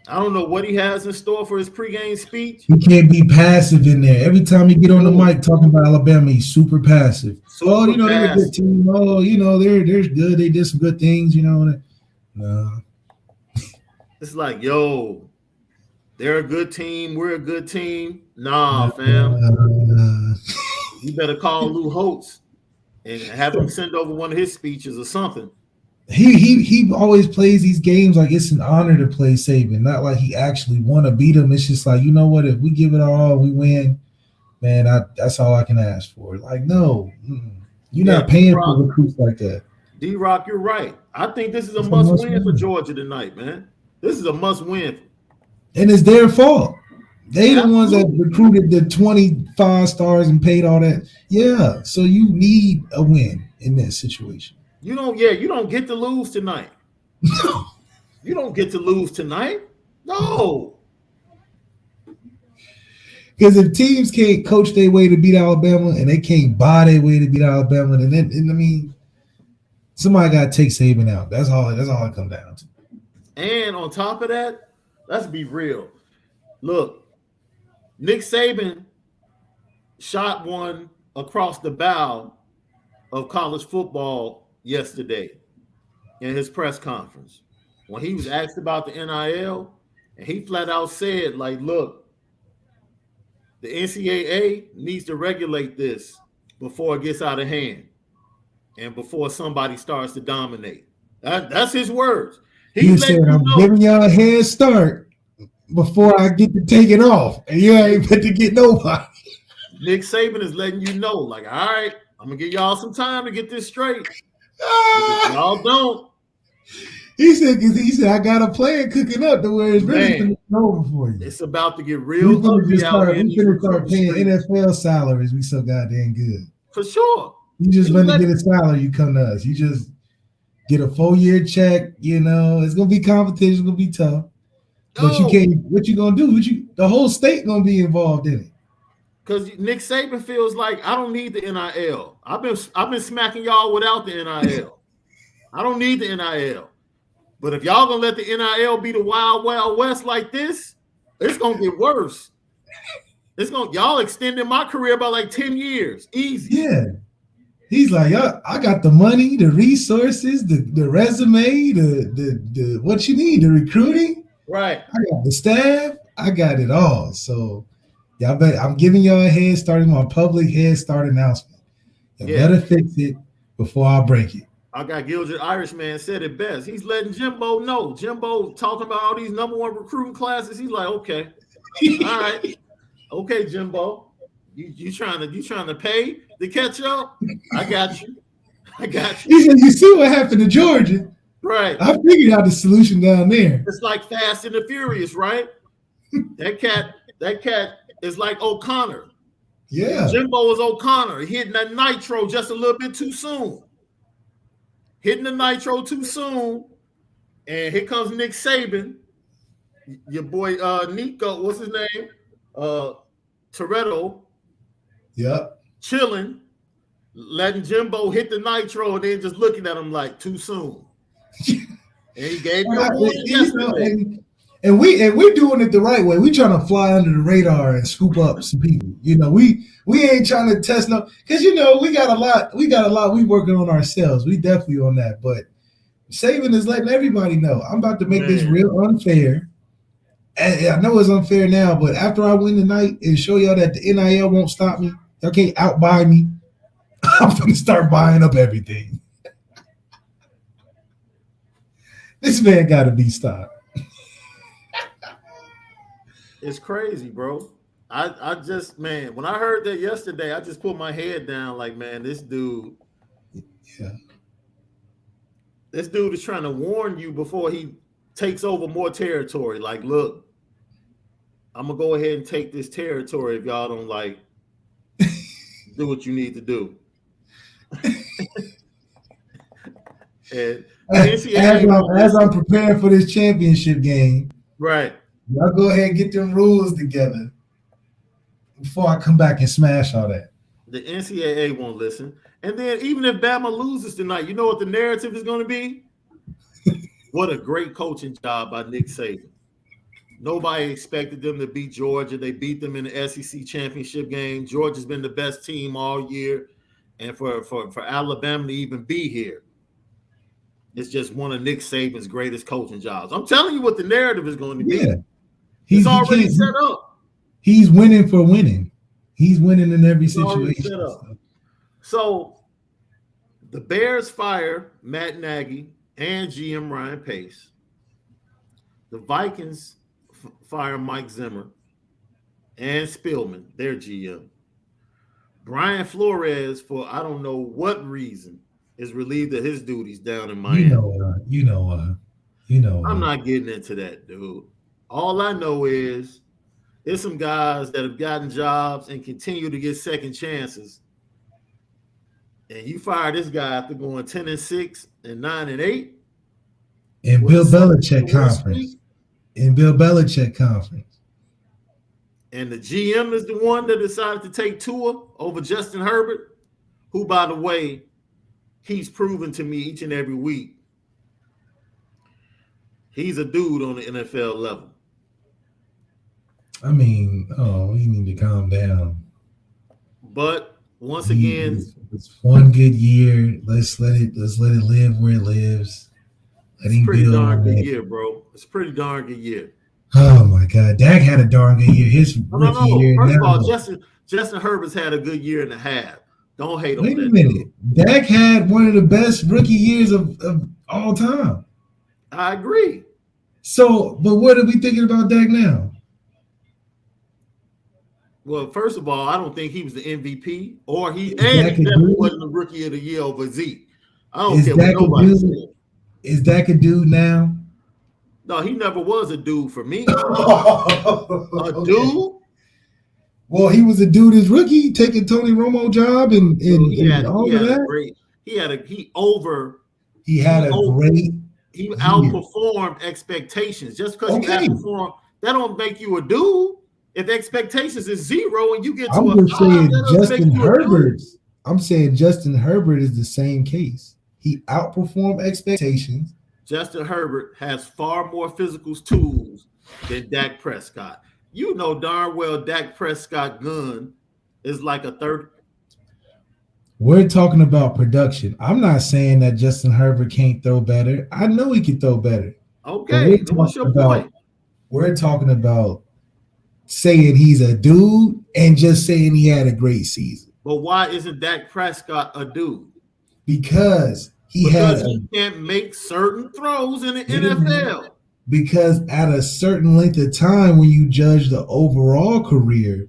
I don't know what he has in store for his pregame speech. He can't be passive in there. Every time he get on the mic talking about Alabama, he's super passive. They're a good team. They're good. They did some good things, No. It's like, they're a good team. We're a good team. Nah, fam. You better call Lou Holtz and have him send over one of his speeches or something. He always plays these games like it's an honor to play Saban, not like he actually want to beat him. It's just like, you know what? If we give it our all, we win, man, that's all I can ask for. Like, no, you're not paying for recruits like that. D-Rock, you're right. I think this is a must-win for Georgia tonight, man. This is a must-win. And it's their fault. They the ones that recruited the 25 stars and paid all that. Yeah, so you need a win in that situation. You don't get to lose tonight. No. You don't get to lose tonight. No. Because if teams can't coach their way to beat Alabama and they can't buy their way to beat Alabama, then somebody got to take Saban out. That's all it comes down to. And on top of that, let's be real. Look, Nick Saban shot one across the bow of college football yesterday in his press conference when he was asked about the NIL, and he flat out said, look, the NCAA needs to regulate this before it gets out of hand and before somebody starts to dominate. That's his words. He said, I'm giving y'all a head start before I get to take it off, and you ain't fit to get nobody. Nick Saban is letting you know, all right, I'm going to give y'all some time to get this straight. Y'all don't. He said, I got a plan cooking up to where it's really going to be over for you. It's about to get real ugly out here. We going to start paying NFL salaries. We so goddamn good. For sure. You just want to get a salary, you come to us. You just get a 4-year check, It's going to be competition. It's going to be tough. But you can't, what you going to do? The whole state going to be involved in it. Because Nick Saban feels like I don't need the NIL. I've been smacking y'all without the NIL. I don't need the NIL. But if y'all gonna let the NIL be the wild, wild west like this, it's gonna get worse. Y'all extended my career by like 10 years. Easy. Yeah. He's like, I got the money, the resources, the resume, the what you need, the recruiting. Right. I got the staff. I got it all. So y'all bet I'm giving y'all a head start, my public head start announcement. You better fix it before I break it. I got Gilded Irishman said it best. He's letting Jimbo know. Jimbo talking about all these number one recruiting classes. He's like, okay, all right, okay, Jimbo, you trying to pay to catch up? I got you. He said, you see what happened to Georgia? Right. I figured out the solution down there. It's like Fast and the Furious, right? That cat is like O'Connor. Yeah. Jimbo is O'Connor hitting that nitro just a little bit too soon. Hitting the nitro too soon, and here comes Nick Saban, your boy Nico, what's his name? Toretto. Yep. Chilling, letting Jimbo hit the nitro, and then just looking at him like too soon. And he gave me a warning yesterday. And we're doing it the right way. We trying to fly under the radar and scoop up some people. We ain't trying to test no, because we got a lot we working on ourselves. We definitely on that. But Saban is letting everybody know I'm about to make this real unfair. And I know it's unfair now, but after I win tonight and show y'all that the NIL won't stop me, y'all can't outbuy me. I'm gonna start buying up everything. This man gotta be stopped. It's crazy, bro. I just, man, when I heard that yesterday, I just put my head down like, man, this dude is trying to warn you before he takes over more territory. Like, look, I'm going to go ahead and take this territory if y'all don't, like, do what you need to do. And as I'm preparing for this championship game, right. Y'all go ahead and get them rules together before I come back and smash all that. The NCAA won't listen. And then even if Bama loses tonight, you know what the narrative is going to be? What a great coaching job by Nick Saban. Nobody expected them to beat Georgia. They beat them in the SEC championship game. Georgia's been the best team all year. And for Alabama to even be here, it's just one of Nick Saban's greatest coaching jobs. I'm telling you what the narrative is going to be. Yeah. He's already set up. He's winning for winning. He's winning in every situation. So the Bears fire Matt Nagy and GM Ryan Pace. The Vikings fire Mike Zimmer and Spielman, their GM. Brian Flores, for I don't know what reason, is relieved of his duties down in Miami. You know. I'm not getting into that, dude. All I know is there's some guys that have gotten jobs and continue to get second chances. And you fire this guy after going 10-6 and 9-8. In Bill Belichick conference. And the GM is the one that decided to take Tua over Justin Herbert, who, by the way, he's proven to me each and every week he's a dude on the NFL level. I mean, we need to calm down. But once again, it's one good year. Let's let it live where it lives. It's a pretty darn good year, bro. It's a pretty darn good year. Oh my God, Dak had a darn good year. His rookie year. First of all, Justin Herbert's had a good year and a half. Don't hate on that. Wait a minute. Dak had one of the best rookie years of all time. I agree. So, but what are we thinking about Dak now? Well, first of all, I don't think he was the MVP, or he definitely wasn't the rookie of the year over Zeke. I don't care what nobody said. Is Dak a dude now? No, he never was a dude for me. A dude? Well, he was a dude as rookie, taking Tony Romo's job and all of that. He outperformed expectations. Just because you outperform, that don't make you a dude. If expectations is 0 and you get to I'm saying Justin Herbert is the same case. He outperformed expectations. Justin Herbert has far more physical tools than Dak Prescott. You know darn well Dak Prescott gun is like a third. We're talking about production. I'm not saying that Justin Herbert can't throw better. I know he can throw better. But Okay, then what's your point? we're talking about saying he's a dude and just saying he had a great season. But why isn't Dak Prescott a dude? Because he can't make certain throws in the NFL. Because at a certain length of time, when you judge the overall career,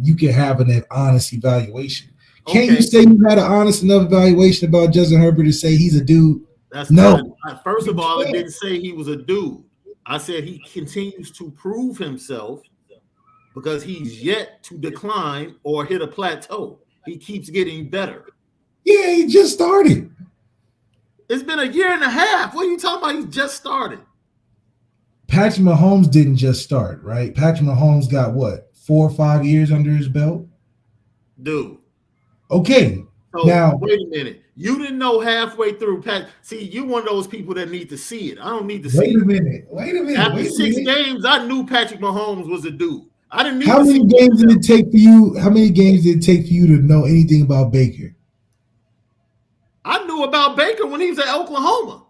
you can have an honest evaluation. Can't you say you had an honest enough evaluation about Justin Herbert to say he's a dude? That's no. First of all, I didn't say he was a dude. I said he continues to prove himself because he's yet to decline or hit a plateau. He keeps getting better. Yeah, he just started. It's been a year and a half. What are you talking about? He just started. Patrick Mahomes didn't just start, right? Patrick Mahomes got what, 4 or 5 years under his belt? Dude. Okay. So now wait a minute. You didn't know halfway through, Pat. See, you one of those people that need to see it. I don't need to see it. Wait a minute. After 6 games, I knew Patrick Mahomes was a dude. I didn't need How many games did it take for you? How many games did it take for you to know anything about Baker? I knew about Baker when he was at Oklahoma.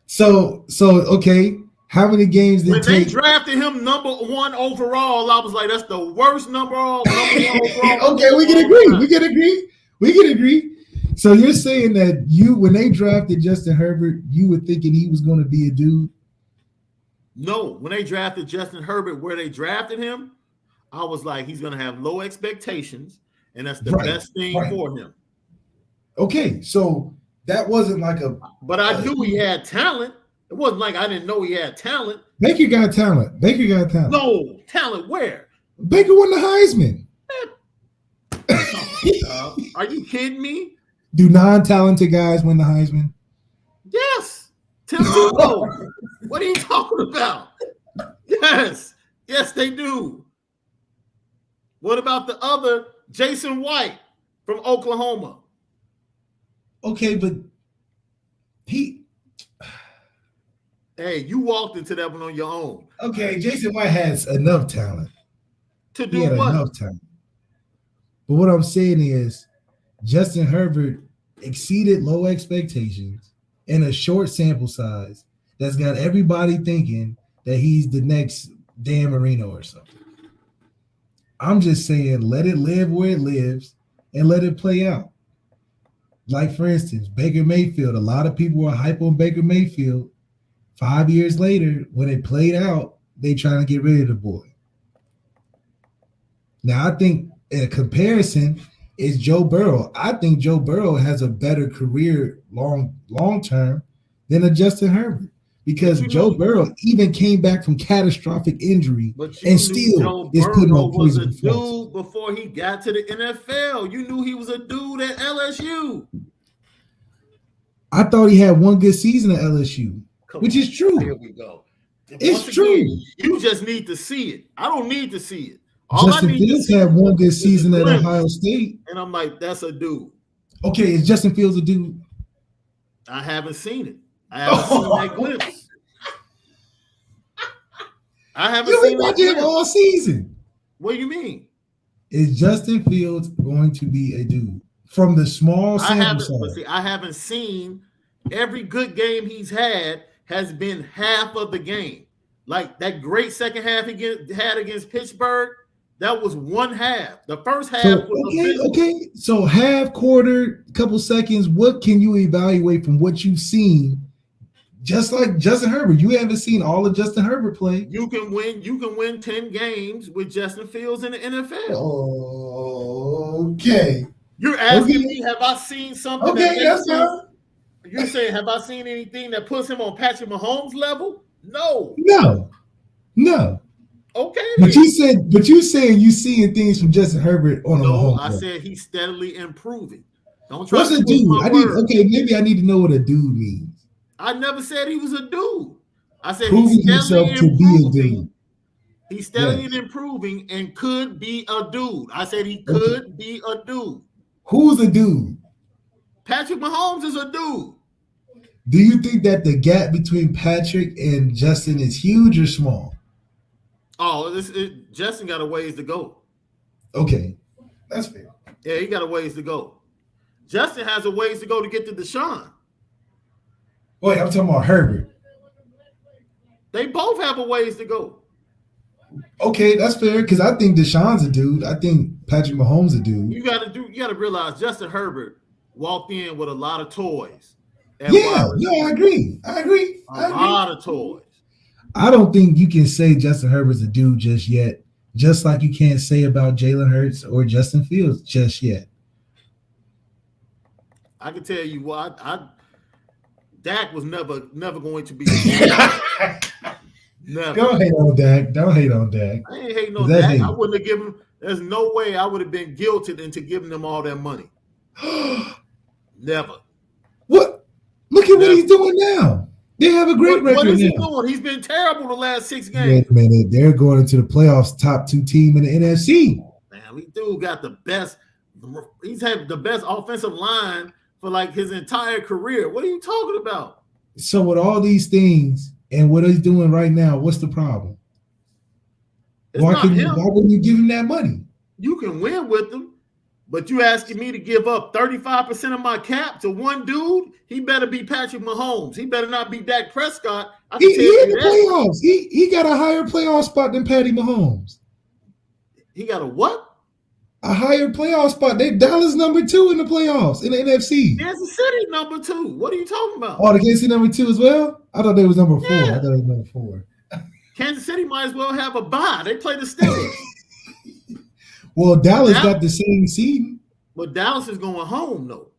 So okay. How many games did it take? When they drafted him number 1 overall, I was like, that's the worst number 1 overall. Okay, we can agree. So you're saying that when they drafted Justin Herbert, you were thinking he was going to be a dude? No, when they drafted Justin Herbert, where they drafted him, I was like, he's going to have low expectations, and that's the best thing for him. Okay, so that wasn't like a... But I knew he had talent. It wasn't like I didn't know he had talent. Baker got talent. No, talent where? Baker won the Heisman. Are you kidding me? Do non-talented guys win the Heisman? Yes. Tim Tebow. What are you talking about? Yes, they do. What about the other Jason White from Oklahoma? Okay, but hey, you walked into that one on your own. Okay, Jason White has enough talent. To do what? Enough talent. But what I'm saying is Justin Herbert exceeded low expectations in a short sample size that's got everybody thinking that he's the next Dan Marino or something. I'm just saying let it live where it lives and let it play out. Like, for instance, Baker Mayfield. A lot of people were hype on Baker Mayfield. 5 years later, when it played out, they trying to get rid of the boy. Now, I think in a comparison is Joe Burrow. I think Joe Burrow has a better career long term than a Justin Herbert because Joe Burrow even came back from catastrophic injury and still is putting on crazy performance. Dude before he got to the NFL. You knew he was a dude at LSU. I thought he had one good season at LSU. Which is true. Here we go. It's true. You just need to see it. I don't need to see it. Justin Fields had one good season at Ohio State. And I'm like, that's a dude. Okay, is Justin Fields a dude? I haven't seen it. I haven't seen that glimpse. I haven't seen that glimpse all season. What do you mean? Is Justin Fields going to be a dude? From the small sample size. I haven't seen every good game he's had has been half of the game. Like that great second half he had against Pittsburgh, that was one half. The first half was okay. So half, quarter, couple seconds, what can you evaluate from what you've seen? Just like Justin Herbert, you haven't seen all of Justin Herbert play. You can win 10 games with Justin Fields in the NFL. Okay. You're asking me, have I seen something? Okay, that's fine. You're saying, have I seen anything that puts him on Patrick Mahomes level? No. Okay. But you saying you seeing things from Justin Herbert on a Mahomes level. I said he's steadily improving. Don't try What's to a dude? Maybe I need to know what a dude means. I never said he was a dude. I said proving himself to be a dude. He's steadily improving and could be a dude. I said he could be a dude. Who's a dude? Patrick Mahomes is a dude. Do you think that the gap between Patrick and Justin is huge or small? Oh, Justin got a ways to go. Okay, that's fair. Yeah, he got a ways to go. Justin has a ways to go to get to Deshaun. Wait, I'm talking about Herbert. They both have a ways to go. Okay, that's fair because I think Deshaun's a dude. I think Patrick Mahomes a dude. You got to realize Justin Herbert walked in with a lot of toys. Yeah, I agree. A lot of toys. I don't think you can say Justin Herbert's a dude just yet. Just like you can't say about Jalen Hurts or Justin Fields just yet. I can tell you what, Dak was never going to be. Never. Don't hate on Dak. Don't hate on Dak. I ain't hating on Dak. I wouldn't have given. There's no way I would have been guilted into giving them all that money. Never. What? Look at what he's doing now. They have a great record. What is he now. doing? He's been terrible the last 6 games. Wait a minute. They're going into the playoffs, top 2 team in the NFC. Man, we dude got the best. He's had the best offensive line for like his entire career. What are you talking about? So with all these things and what he's doing right now, what's the problem? Why wouldn't you give him that money? You can win with him, but you asking me to give up 35% of my cap to one dude? He better be Patrick Mahomes. He better not be Dak Prescott. He in the playoffs. He got a higher playoff spot than Patty Mahomes. He got a what? A higher playoff spot. Dallas number 2 in the playoffs in the NFC. Kansas City number 2. What are you talking about? Oh, the Kansas City number 2 as well? I thought they was number 4. Yeah. I thought it was number 4. Kansas City might as well have a bye. They play the Steelers. Well, Dallas got the same seed. But Dallas is going home, though.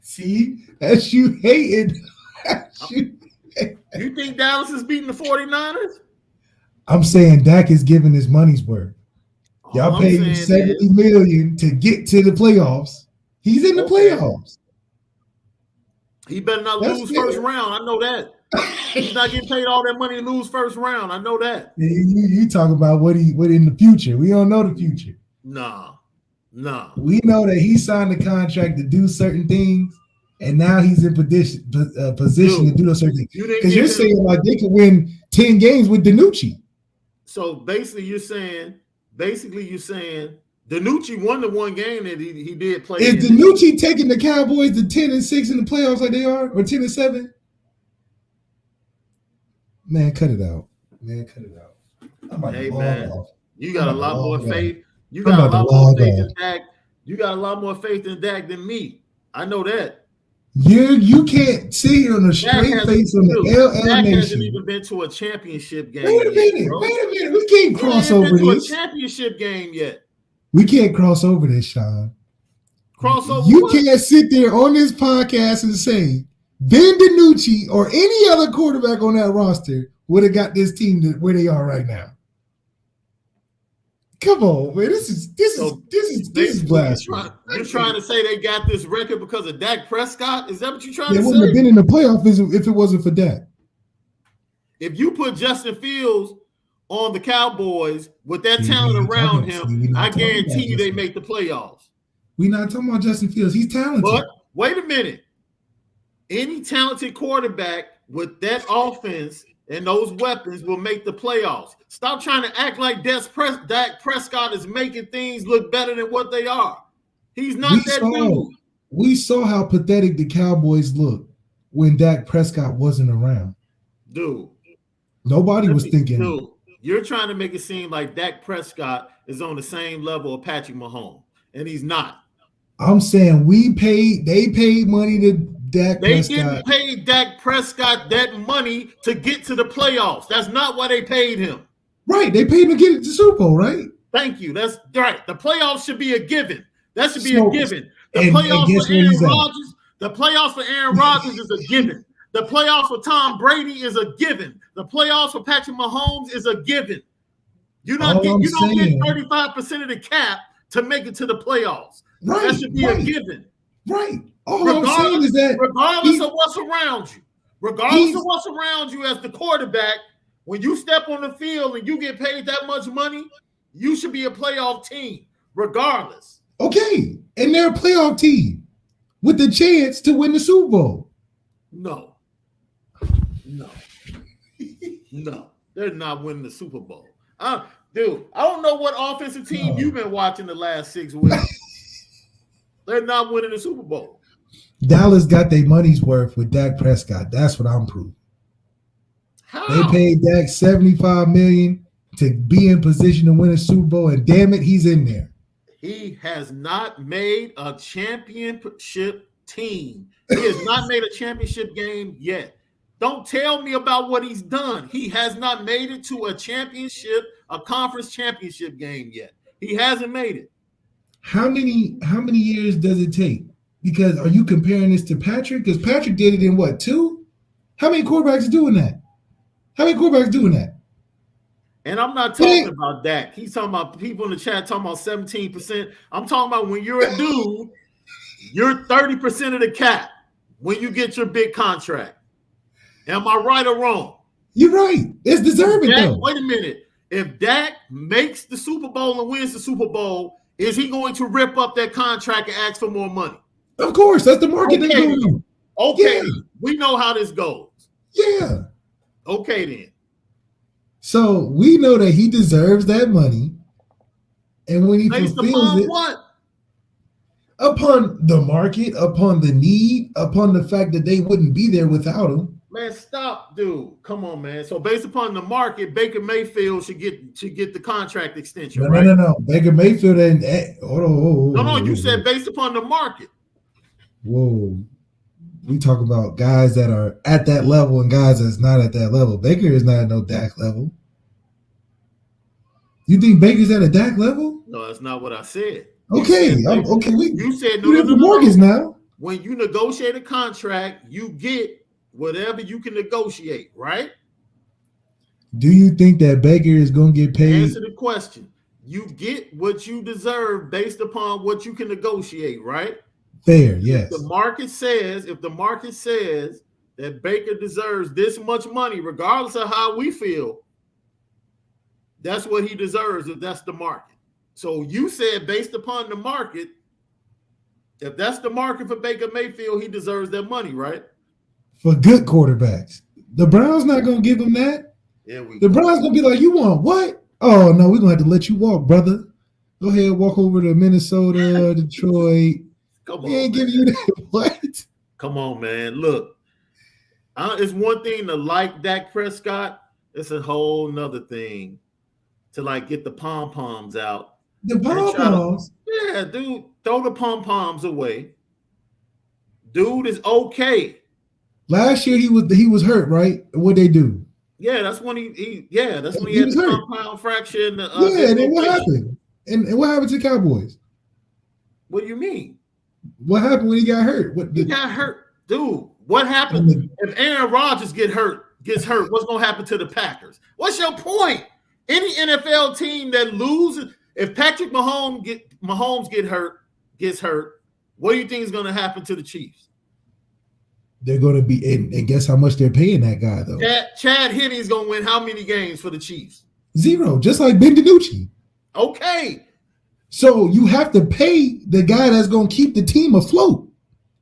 See? That's you hating. You think Dallas is beating the 49ers? I'm saying Dak is giving his money's worth. Y'all paid him $70 million to get to the playoffs. He's in the playoffs. He better not lose first round. I know that. He's not getting paid all that money to lose first round. I know that. You talk about what in the future. We don't know the future. No. We know that he signed a contract to do certain things, and now he's in position to do those certain things. Because you're saying like they could win 10 games with DiNucci. So basically, you're saying DiNucci won the one game that he did play. Is DiNucci taking the Cowboys to 10-6 in the playoffs like they are, or 10-7? Man, cut it out. Hey man, you got a lot more faith. You got a lot more faith in Dak. You got a lot more faith in Dak than me. I know that. You can't sit here on a straight face on the LL Dak Nation. hasn't even been to a championship game. Wait a minute. We can't cross over this. A championship game yet? We can't cross over this, Shaun. You can't sit there on this podcast and say Ben DiNucci or any other quarterback on that roster would have got this team to where they are right now. Come on, man. This is blasphemy. You're trying to say they got this record because of Dak Prescott? Is that what you're trying to say? They wouldn't have been in the playoffs if it wasn't for Dak. If you put Justin Fields on the Cowboys with that talent around him, I guarantee you they make the playoffs. We're not talking about Justin Fields. He's talented. But wait a minute. Any talented quarterback with that offense and those weapons will make the playoffs. Stop trying to act like Dak Prescott is making things look better than what they are. He's not dude. We saw how pathetic the Cowboys looked when Dak Prescott wasn't around. Dude. Nobody was thinking. Dude, you're trying to make it seem like Dak Prescott is on the same level of Patrick Mahomes, and he's not. I'm saying they paid money to Dak Prescott. They didn't pay Dak Prescott that money to get to the playoffs. That's not why they paid him. Right. They paid him to get to the Super Bowl, right? Thank you. That's right. The playoffs should be a given. That should be a given. The playoffs for Aaron Rodgers is a given. The playoffs for Tom Brady is a given. The playoffs for Patrick Mahomes is a given. You don't get 35% of the cap to make it to the playoffs. Right, that should be a given. Right. All I'm saying is that regardless of what's around you, as the quarterback, when you step on the field and you get paid that much money, you should be a playoff team, regardless. Okay. And they're a playoff team with the chance to win the Super Bowl. No. No, they're not winning the Super Bowl. Dude, I don't know what offensive team you've been watching the last 6 weeks. They're not winning the Super Bowl. Dallas got their money's worth with Dak Prescott. That's what I'm proving. How? They paid Dak $75 million to be in position to win a Super Bowl, and damn it, he's in there. He has not made a championship team. He has not made a championship game yet. Don't tell me about what he's done. He has not made it to a conference championship game yet. He hasn't made it. How many years does it take? Because are you comparing this to Patrick? Because Patrick did it in what, 2? How many quarterbacks doing that? And I'm not talking about Dak. He's talking about people in the chat talking about 17%. I'm talking about when you're a dude, you're 30% of the cap when you get your big contract. Am I right or wrong? You're right. It's deserving, though. Wait a minute. If Dak makes the Super Bowl and wins the Super Bowl, is he going to rip up that contract and ask for more money? Of course. That's the market they're going on. Okay. Yeah. We know how this goes. Yeah. Okay, then. So we know that he deserves that money. And when he fulfills it, what? Upon the market, upon the need, upon the fact that they wouldn't be there without him. Man, stop, dude. Come on, man. So based upon the market, Baker Mayfield should get the contract extension, right? No. Baker Mayfield and you said based upon the market. Whoa. We talk about guys that are at that level and guys that's not at that level. Baker is not at no Dak level. You think Baker's at a Dak level? No, that's not what I said. Okay. You said no. Now. When you negotiate a contract, you get whatever you can negotiate, right? Do you think that Baker is going to get paid? Answer the question. You get what you deserve based upon what you can negotiate, right? Fair, yes. If the market says that Baker deserves this much money, regardless of how we feel, that's what he deserves if that's the market. So you said based upon the market, if that's the market for Baker Mayfield, he deserves that money, right? For good quarterbacks. The Browns not going to give him that. The Browns going to be like, you want what? Oh, no, we're going to have to let you walk, brother. Go ahead, walk over to Minnesota, Detroit. Come on, we ain't giving you that. What? Come on, man. Look, it's one thing to like Dak Prescott. It's a whole nother thing to like get the pom-poms out. The pom-poms? Yeah, dude, throw the pom-poms away. Dude is okay. Last year he was hurt, right? What'd they do? Yeah, that's when he had the compound fracture. And then what happened? And what happened to the Cowboys? What do you mean? What happened when he got hurt? He got hurt, dude. What happened if Aaron Rodgers gets hurt? What's gonna happen to the Packers? What's your point? Any NFL team that loses, if Patrick Mahomes gets hurt, what do you think is gonna happen to the Chiefs? They're gonna be, and guess how much they're paying that guy though? Chad Henne's gonna win how many games for the Chiefs? 0, just like Ben DiNucci. Okay. So you have to pay the guy that's going to keep the team afloat,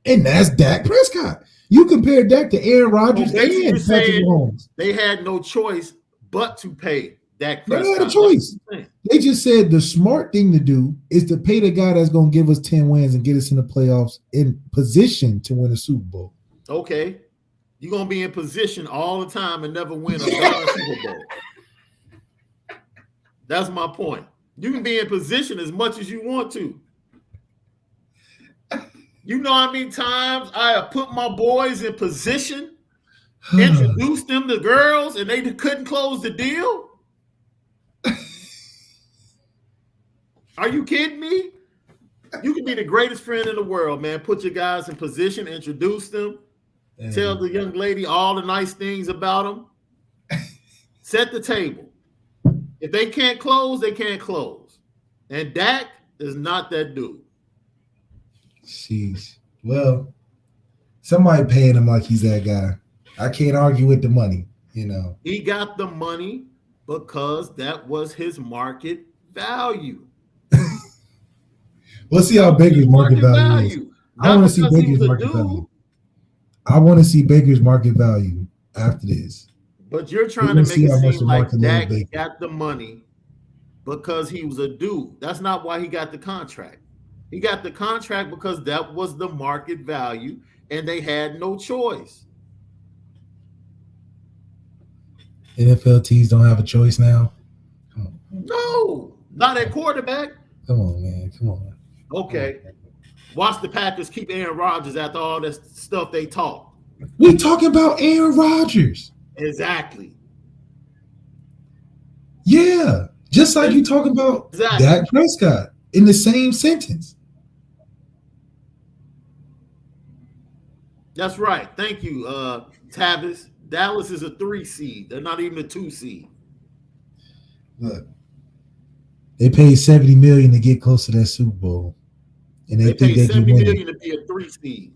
and that's Dak Prescott. You compare Dak to Aaron Rodgers and Patrick Mahomes. They had no choice but to pay Dak Prescott. They had a choice. They just said the smart thing to do is to pay the guy that's going to give us 10 wins and get us in the playoffs in position to win a Super Bowl. Okay. You're going to be in position all the time and never win a Super Bowl. That's my point. You can be in position as much as you want to. You know how many times I have put my boys in position, introduced them to girls, and they couldn't close the deal? Are you kidding me? You can be the greatest friend in the world, man. Put your guys in position, introduce them, tell the young lady all the nice things about them. Set the table. If they can't close, they can't close. And Dak is not that dude. Jeez. Well, somebody paying him like he's that guy. I can't argue with the money, you know. He got the money because that was his market value. We'll see how Baker's market value is. I want to see Baker's market value. I want to see Baker's market value after this. But you're We're trying to gonna make see it how much seem the like market load Dak Baker. got the money because he was a dude. That's not why he got the contract. He got the contract because that was the market value and they had no choice. NFL teams don't have a choice now. No, not at quarterback. Come on, man. Come on. Okay. Watch the Packers keep Aaron Rodgers after all this stuff they talk. We talking about Aaron Rodgers. Exactly. Yeah. Just like you talking about Dak Prescott in the same sentence. That's right. Thank you, Tavis. Dallas is a 3 seed. They're not even a 2 seed. Look, they paid $70 million to get close to that Super Bowl, and they think paid they can $70 win million to be a 3 seed.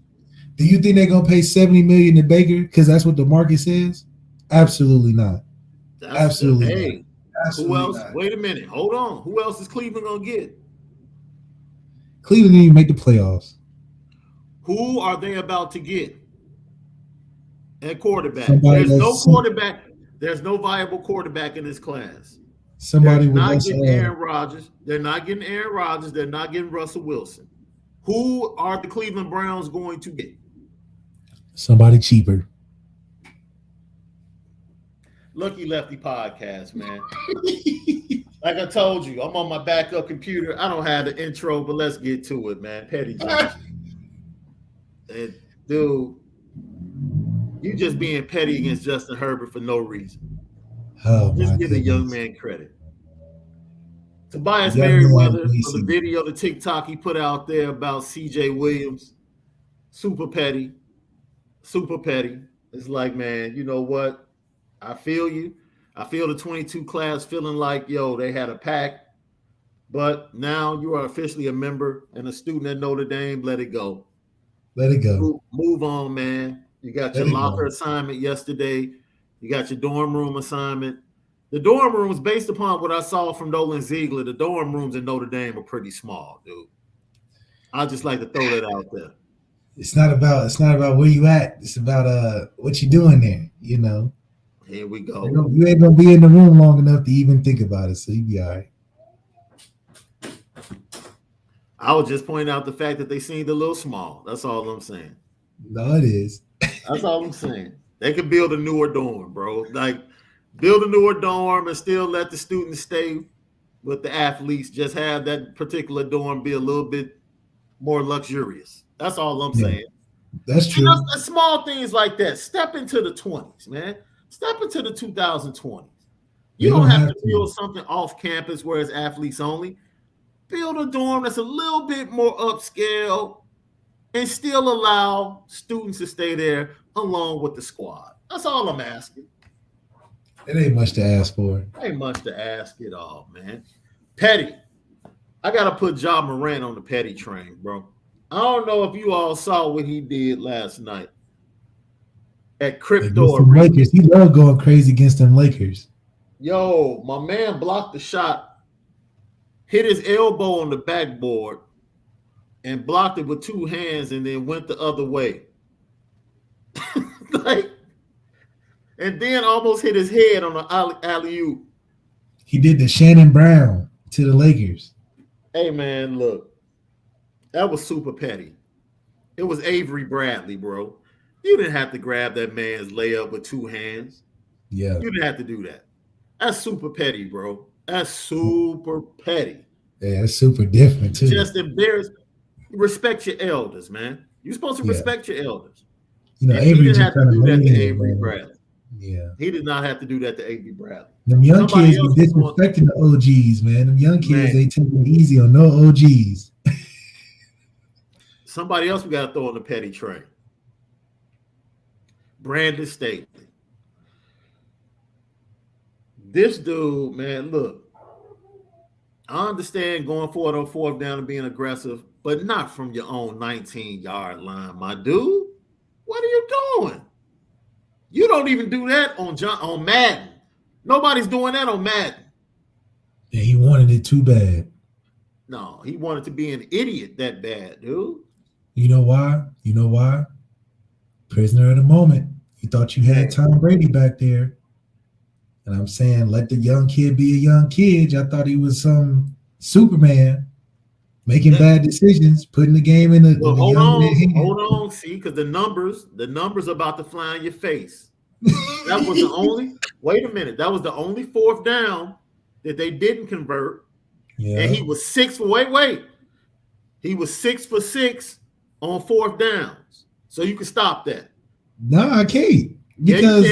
Do you think they're gonna pay $70 million to Baker because that's what the market says? Absolutely not. Absolutely not. Absolutely who else? Not. Wait a minute. Hold on. Who else is Cleveland gonna get? Cleveland didn't even make the playoffs. Who are they about to get at quarterback? There's no quarterback. There's no viable quarterback in this class. Somebody They're not getting Aaron Rodgers. They're not getting Aaron Rodgers. They're not getting Russell Wilson. Who are the Cleveland Browns going to get? Somebody cheaper. Lucky Lefty podcast, man. Like I told you, I'm on my backup computer. I don't have the intro, but let's get to it, man. Petty Johnson. And dude, you just being petty against Justin Herbert for no reason. Oh, just give the young man credit. Tobias Merriweather for the video, the TikTok he put out there about CJ Williams. Super petty. Super petty. It's like, man, you know what? I feel you. I feel the 22 class feeling like, yo, they had a pack. But now you are officially a member and a student at Notre Dame. Let it go. Let it go. Move on, man. You got your locker assignment yesterday. You got your dorm room assignment. The dorm rooms, based upon what I saw from Nolan Ziegler, the dorm rooms in Notre Dame are pretty small, dude. I just like to throw that out there. It's not about where you at. It's about what you doing there, you know. Here we go. You ain't gonna be in the room long enough to even think about it, so you be all right. I was just pointing out the fact that they seemed a little small. That's all I'm saying. No, it is. That's all I'm saying. They could build a newer dorm, bro. Like, build a newer dorm and still let the students stay with the athletes. Just have that particular dorm be a little bit more luxurious. That's all I'm saying. That's true. You know, small things like that. Step into the 20s, man. Step into the 2020s. You don't have to build something off campus where it's athletes only. Build a dorm that's a little bit more upscale and still allow students to stay there along with the squad. That's all I'm asking. It ain't much to ask for. Ain't much to ask at all, man. Petty. I got to put Ja Morant on the petty train, bro. I don't know if you all saw what he did last night at Crypto Arena. Lakers. He loved going crazy against them Lakers. Yo, my man blocked the shot, hit his elbow on the backboard, and blocked it with two hands and then went the other way. And then almost hit his head on the alley-oop. He did the Shannon Brown to the Lakers. Hey, man, look. That was super petty. It was Avery Bradley, bro. You didn't have to grab that man's layup with two hands. Yeah. You didn't have to do that. That's super petty, bro. That's super petty. Yeah, that's super different, too. Just embarrassed. Respect your elders, man. You're supposed to respect your elders. You know, and Avery he didn't have to do that to Avery man. Bradley. Yeah. He did not have to do that to Avery Bradley. Them young kids be disrespecting the OGs, man. Them young kids, they taking it easy on no OGs. Somebody else we got to throw on the petty train. Brandon Staley. This dude, man, look. I understand going for it on fourth down and being aggressive, but not from your own 19-yard line, my dude. What are you doing? You don't even do that on Madden. Nobody's doing that on Madden. Yeah, he wanted it too bad. No, he wanted to be an idiot that bad, dude. You know why? Prisoner of the moment. You thought you had Tom Brady back there. And I'm saying, let the young kid be a young kid. I thought he was some Superman making bad decisions, putting the game in Well, the hold young man's on, hand. hold on. See, because the numbers about to fly in your face. That was the only. Wait a minute. That was the only fourth down that they didn't convert. Yeah. And he was 6 for. Wait. He was 6 for 6 on fourth downs. So you can stop that. No, I can't. Because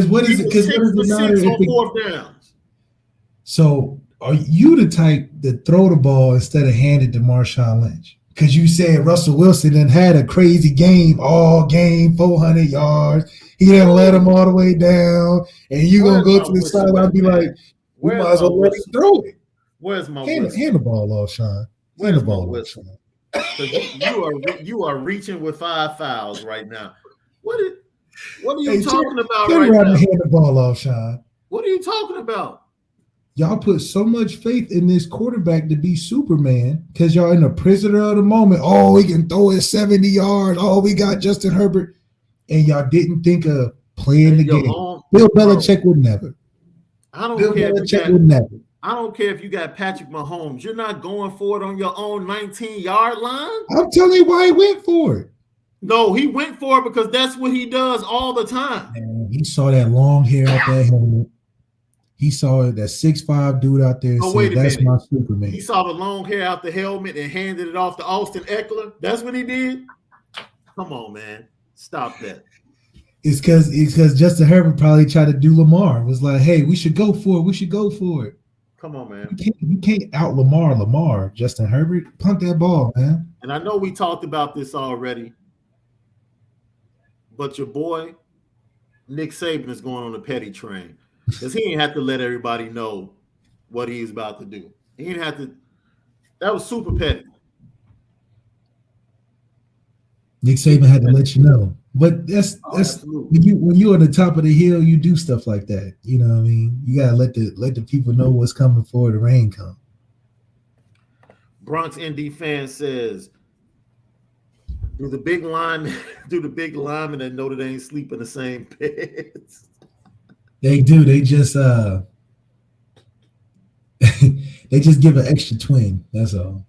What does it matter on fourth downs? So are you the type that throw the ball instead of hand it to Marshawn Lynch? Because you said Russell Wilson then had a crazy game, all game, 400 yards. He didn't let him all the way down. And you're going to go to the sideline and be like, we might as well let him throw it. Where's my whistle? Hand the ball off, Shaun. Where's my whistle? You are reaching with 5 fouls right now. What are you talking about right now? Hand the ball off, Shaun. What are you talking about? Y'all put so much faith in this quarterback to be Superman because y'all in a prisoner of the moment. Oh, we can throw it 70 yards. Oh, we got Justin Herbert. And y'all didn't think of playing the game. Bill Belichick would never. I don't care if you got Patrick Mahomes. You're not going for it on your own 19-yard line. I'm telling you why he went for it. No, he went for it because that's what he does all the time. Man, he saw that long hair out that helmet. He saw that 6'5" dude out there and said, that's my Superman. He saw the long hair out the helmet and handed it off to Austin Eckler. That's what he did? Come on, man. Stop that. It's because Justin Herbert probably tried to do Lamar. It was like, hey, we should go for it. Come on, man. You can't out Lamar. Justin Herbert, punt that ball, man. And I know we talked about this already, but your boy, Nick Saban, is going on the petty train. Because he ain't have to let everybody know what he's about to do. He didn't have to. That was super petty. Nick Saban had to let you know. But that's when you're on the top of the hill, you do stuff like that. You know what I mean? You gotta let the people know what's coming before the rain comes. Bronx ND fan says, do the big linemen at Notre Dame sleep in the same beds? They do. They just they just give an extra twin. That's all.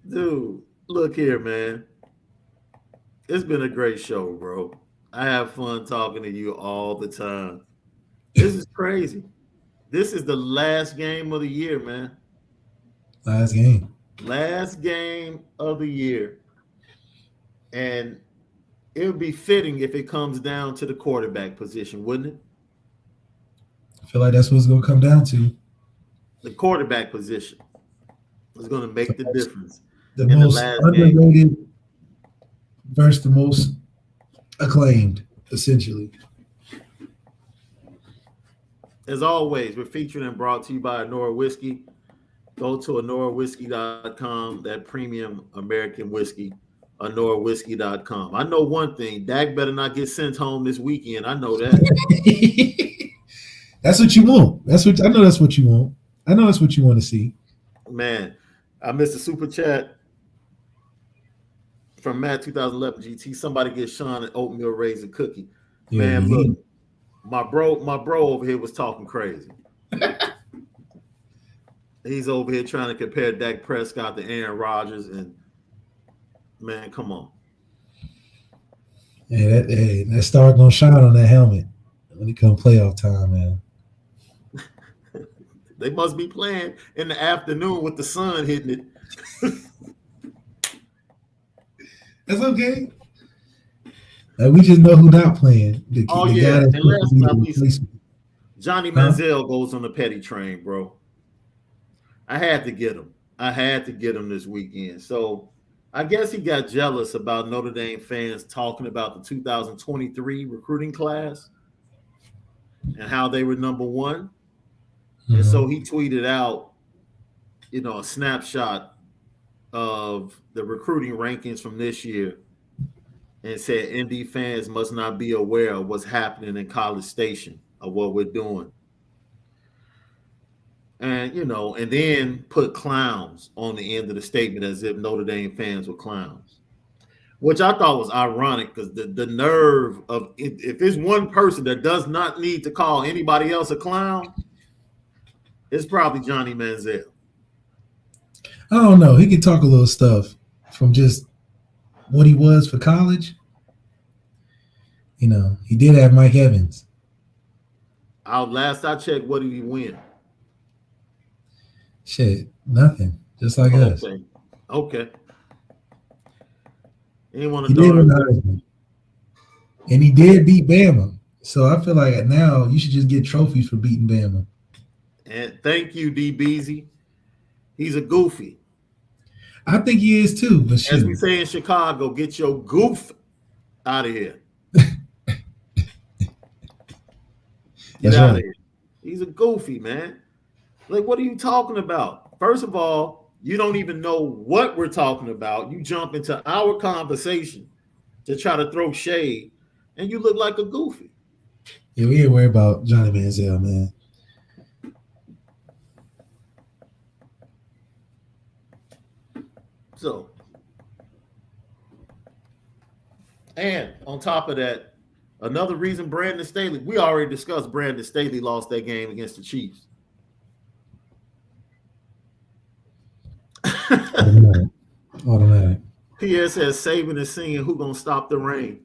Dude, look here, man. It's been a great show, bro. I have fun talking to you all the time. This is crazy. This is the last game of the year, man. Last game of the year. And it would be fitting if it comes down to the quarterback position, wouldn't it? I feel like that's what it's going to come down to. The quarterback position is going to make the difference. The most underrated versus the most acclaimed, essentially. As always, we're featured and brought to you by Onora Whisky. Go to OnoraWhisky.com, that premium American whiskey, OnoraWhisky.com. I know one thing, Dak better not get sent home this weekend. I know that. That's what you want. I know that's what you want. I know that's what you want to see. Man, I missed a super chat from Matt 2011 GT. Somebody get Shaun an oatmeal raisin cookie. Yeah, man, look, my bro over here was talking crazy. He's over here trying to compare Dak Prescott to Aaron Rodgers, and man, come on. That star gonna shine on that helmet when it comes playoff time, man. They must be playing in the afternoon with the sun hitting it. That's okay. We just know who's not playing. The guy that's and last but not least, Johnny Manziel goes on the petty train, bro. I had to get him this weekend. So I guess he got jealous about Notre Dame fans talking about the 2023 recruiting class and how they were number one. Mm-hmm. And so he tweeted out, a snapshot of the recruiting rankings from this year and said ND fans must not be aware of what's happening in College Station or what we're doing. And and then put clowns on the end of the statement as if Notre Dame fans were clowns, which I thought was ironic because the nerve of if there's one person that does not need to call anybody else a clown, it's probably Johnny Manziel. I don't know. He could talk a little stuff from just what he was for college. He did have Mike Evans. Last I checked, what did he win? Shit, nothing. Just like us. Okay. Anyone he did win the and he did beat Bama. So I feel like now you should just get trophies for beating Bama. And thank you, D. Beasy. He's a goofy. I think he is too. But as we say in Chicago, get your goof out of here. Get out of here. He's a goofy, man. Like, what are you talking about? First of all, you don't even know what we're talking about. You jump into our conversation to try to throw shade, and you look like a goofy. Yeah, we ain't worried about Johnny Manziel, man. So, and on top of that, another reason Brandon Staley, we already discussed Brandon Staley lost that game against the Chiefs. Automatic. PS says Saban is singing "Who Gonna Stop the Rain."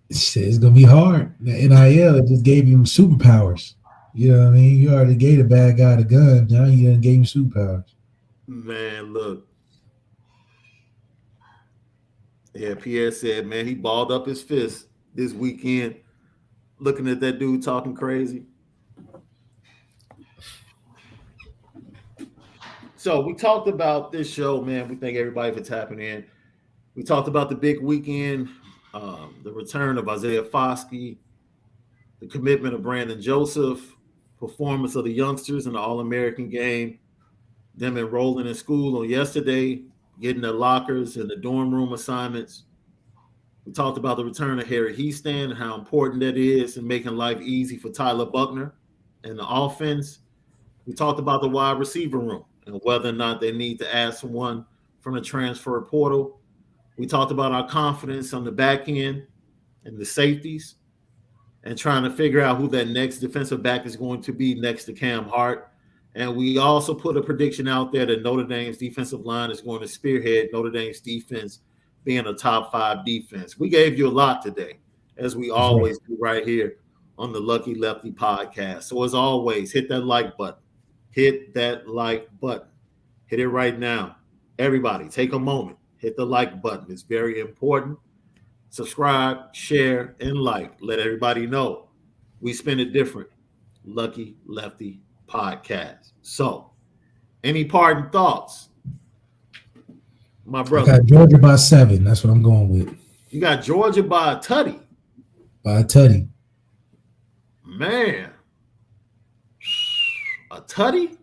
It's gonna be hard. The NIL it just gave him superpowers. You know what I mean? You already gave the bad guy the gun. Now you done gave him superpowers. Man, look. Yeah, PS said, man, he balled up his fist this weekend, looking at that dude talking crazy. So we talked about this show, man. We thank everybody for tapping in. We talked about the big weekend, the return of Isaiah Foskey, the commitment of Brandon Joseph, performance of the youngsters in the All-American game, them enrolling in school on yesterday, getting their lockers and the dorm room assignments. We talked about the return of Harry Heaston and how important that is in making life easy for Tyler Buckner and the offense. We talked about the wide receiver room and whether or not they need to add someone from the transfer portal. We talked about our confidence on the back end and the safeties and trying to figure out who that next defensive back is going to be next to Cam Hart. And we also put a prediction out there that Notre Dame's defensive line is going to spearhead Notre Dame's defense being a top 5 defense. We gave you a lot today, as we always do right here on the Lucky Lefty podcast. So as always, hit that like button. Hit that like button. Hit it right now. Everybody, take a moment. Hit the like button. It's very important. Subscribe, share, and like. Let everybody know we spin it different. Lucky Lefty podcast. So, any parting thoughts, my brother? I got Georgia by 7. That's what I'm going with. You got Georgia by a tutty. By a tutty. Man. A tutty?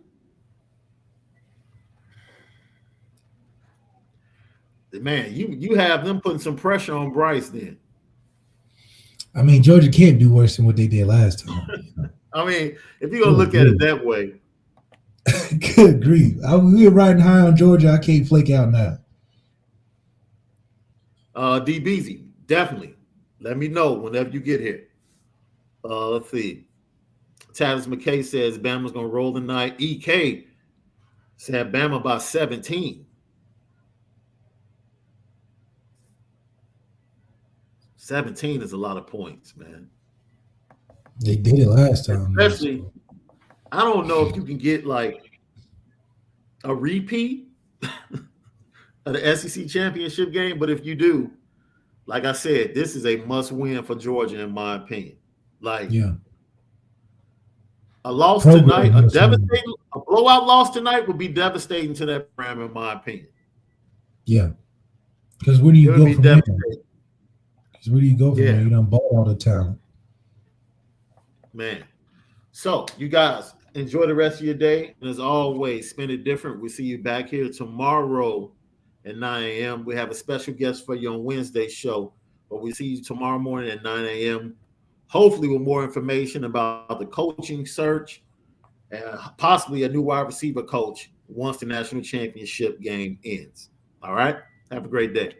Man, you have them putting some pressure on Bryce then. I mean, Georgia can't do worse than what they did last time. I mean, if you're going to look at it that way. Good grief. We were riding high on Georgia. I can't flake out now. D. Beasy, definitely. Let me know whenever you get here. Let's see. Tavis McKay says Bama's going to roll tonight. EK said Bama by 17. 17 is a lot of points, man. They did it last time. Especially, I don't know if you can get like a repeat of the SEC championship game, but if you do, like I said, this is a must-win for Georgia, in my opinion. Like, a loss tonight, a blowout loss tonight would be devastating to that program, in my opinion. Yeah, because where do you go from there? Because where do you go from there? You done bought all the talent. Man. So, you guys, enjoy the rest of your day. And as always, spend it different. We'll see you back here tomorrow at 9 a.m. We have a special guest for you on Wednesday's show. But we see you tomorrow morning at 9 a.m. Hopefully with more information about the coaching search and possibly a new wide receiver coach once the national championship game ends. All right. Have a great day.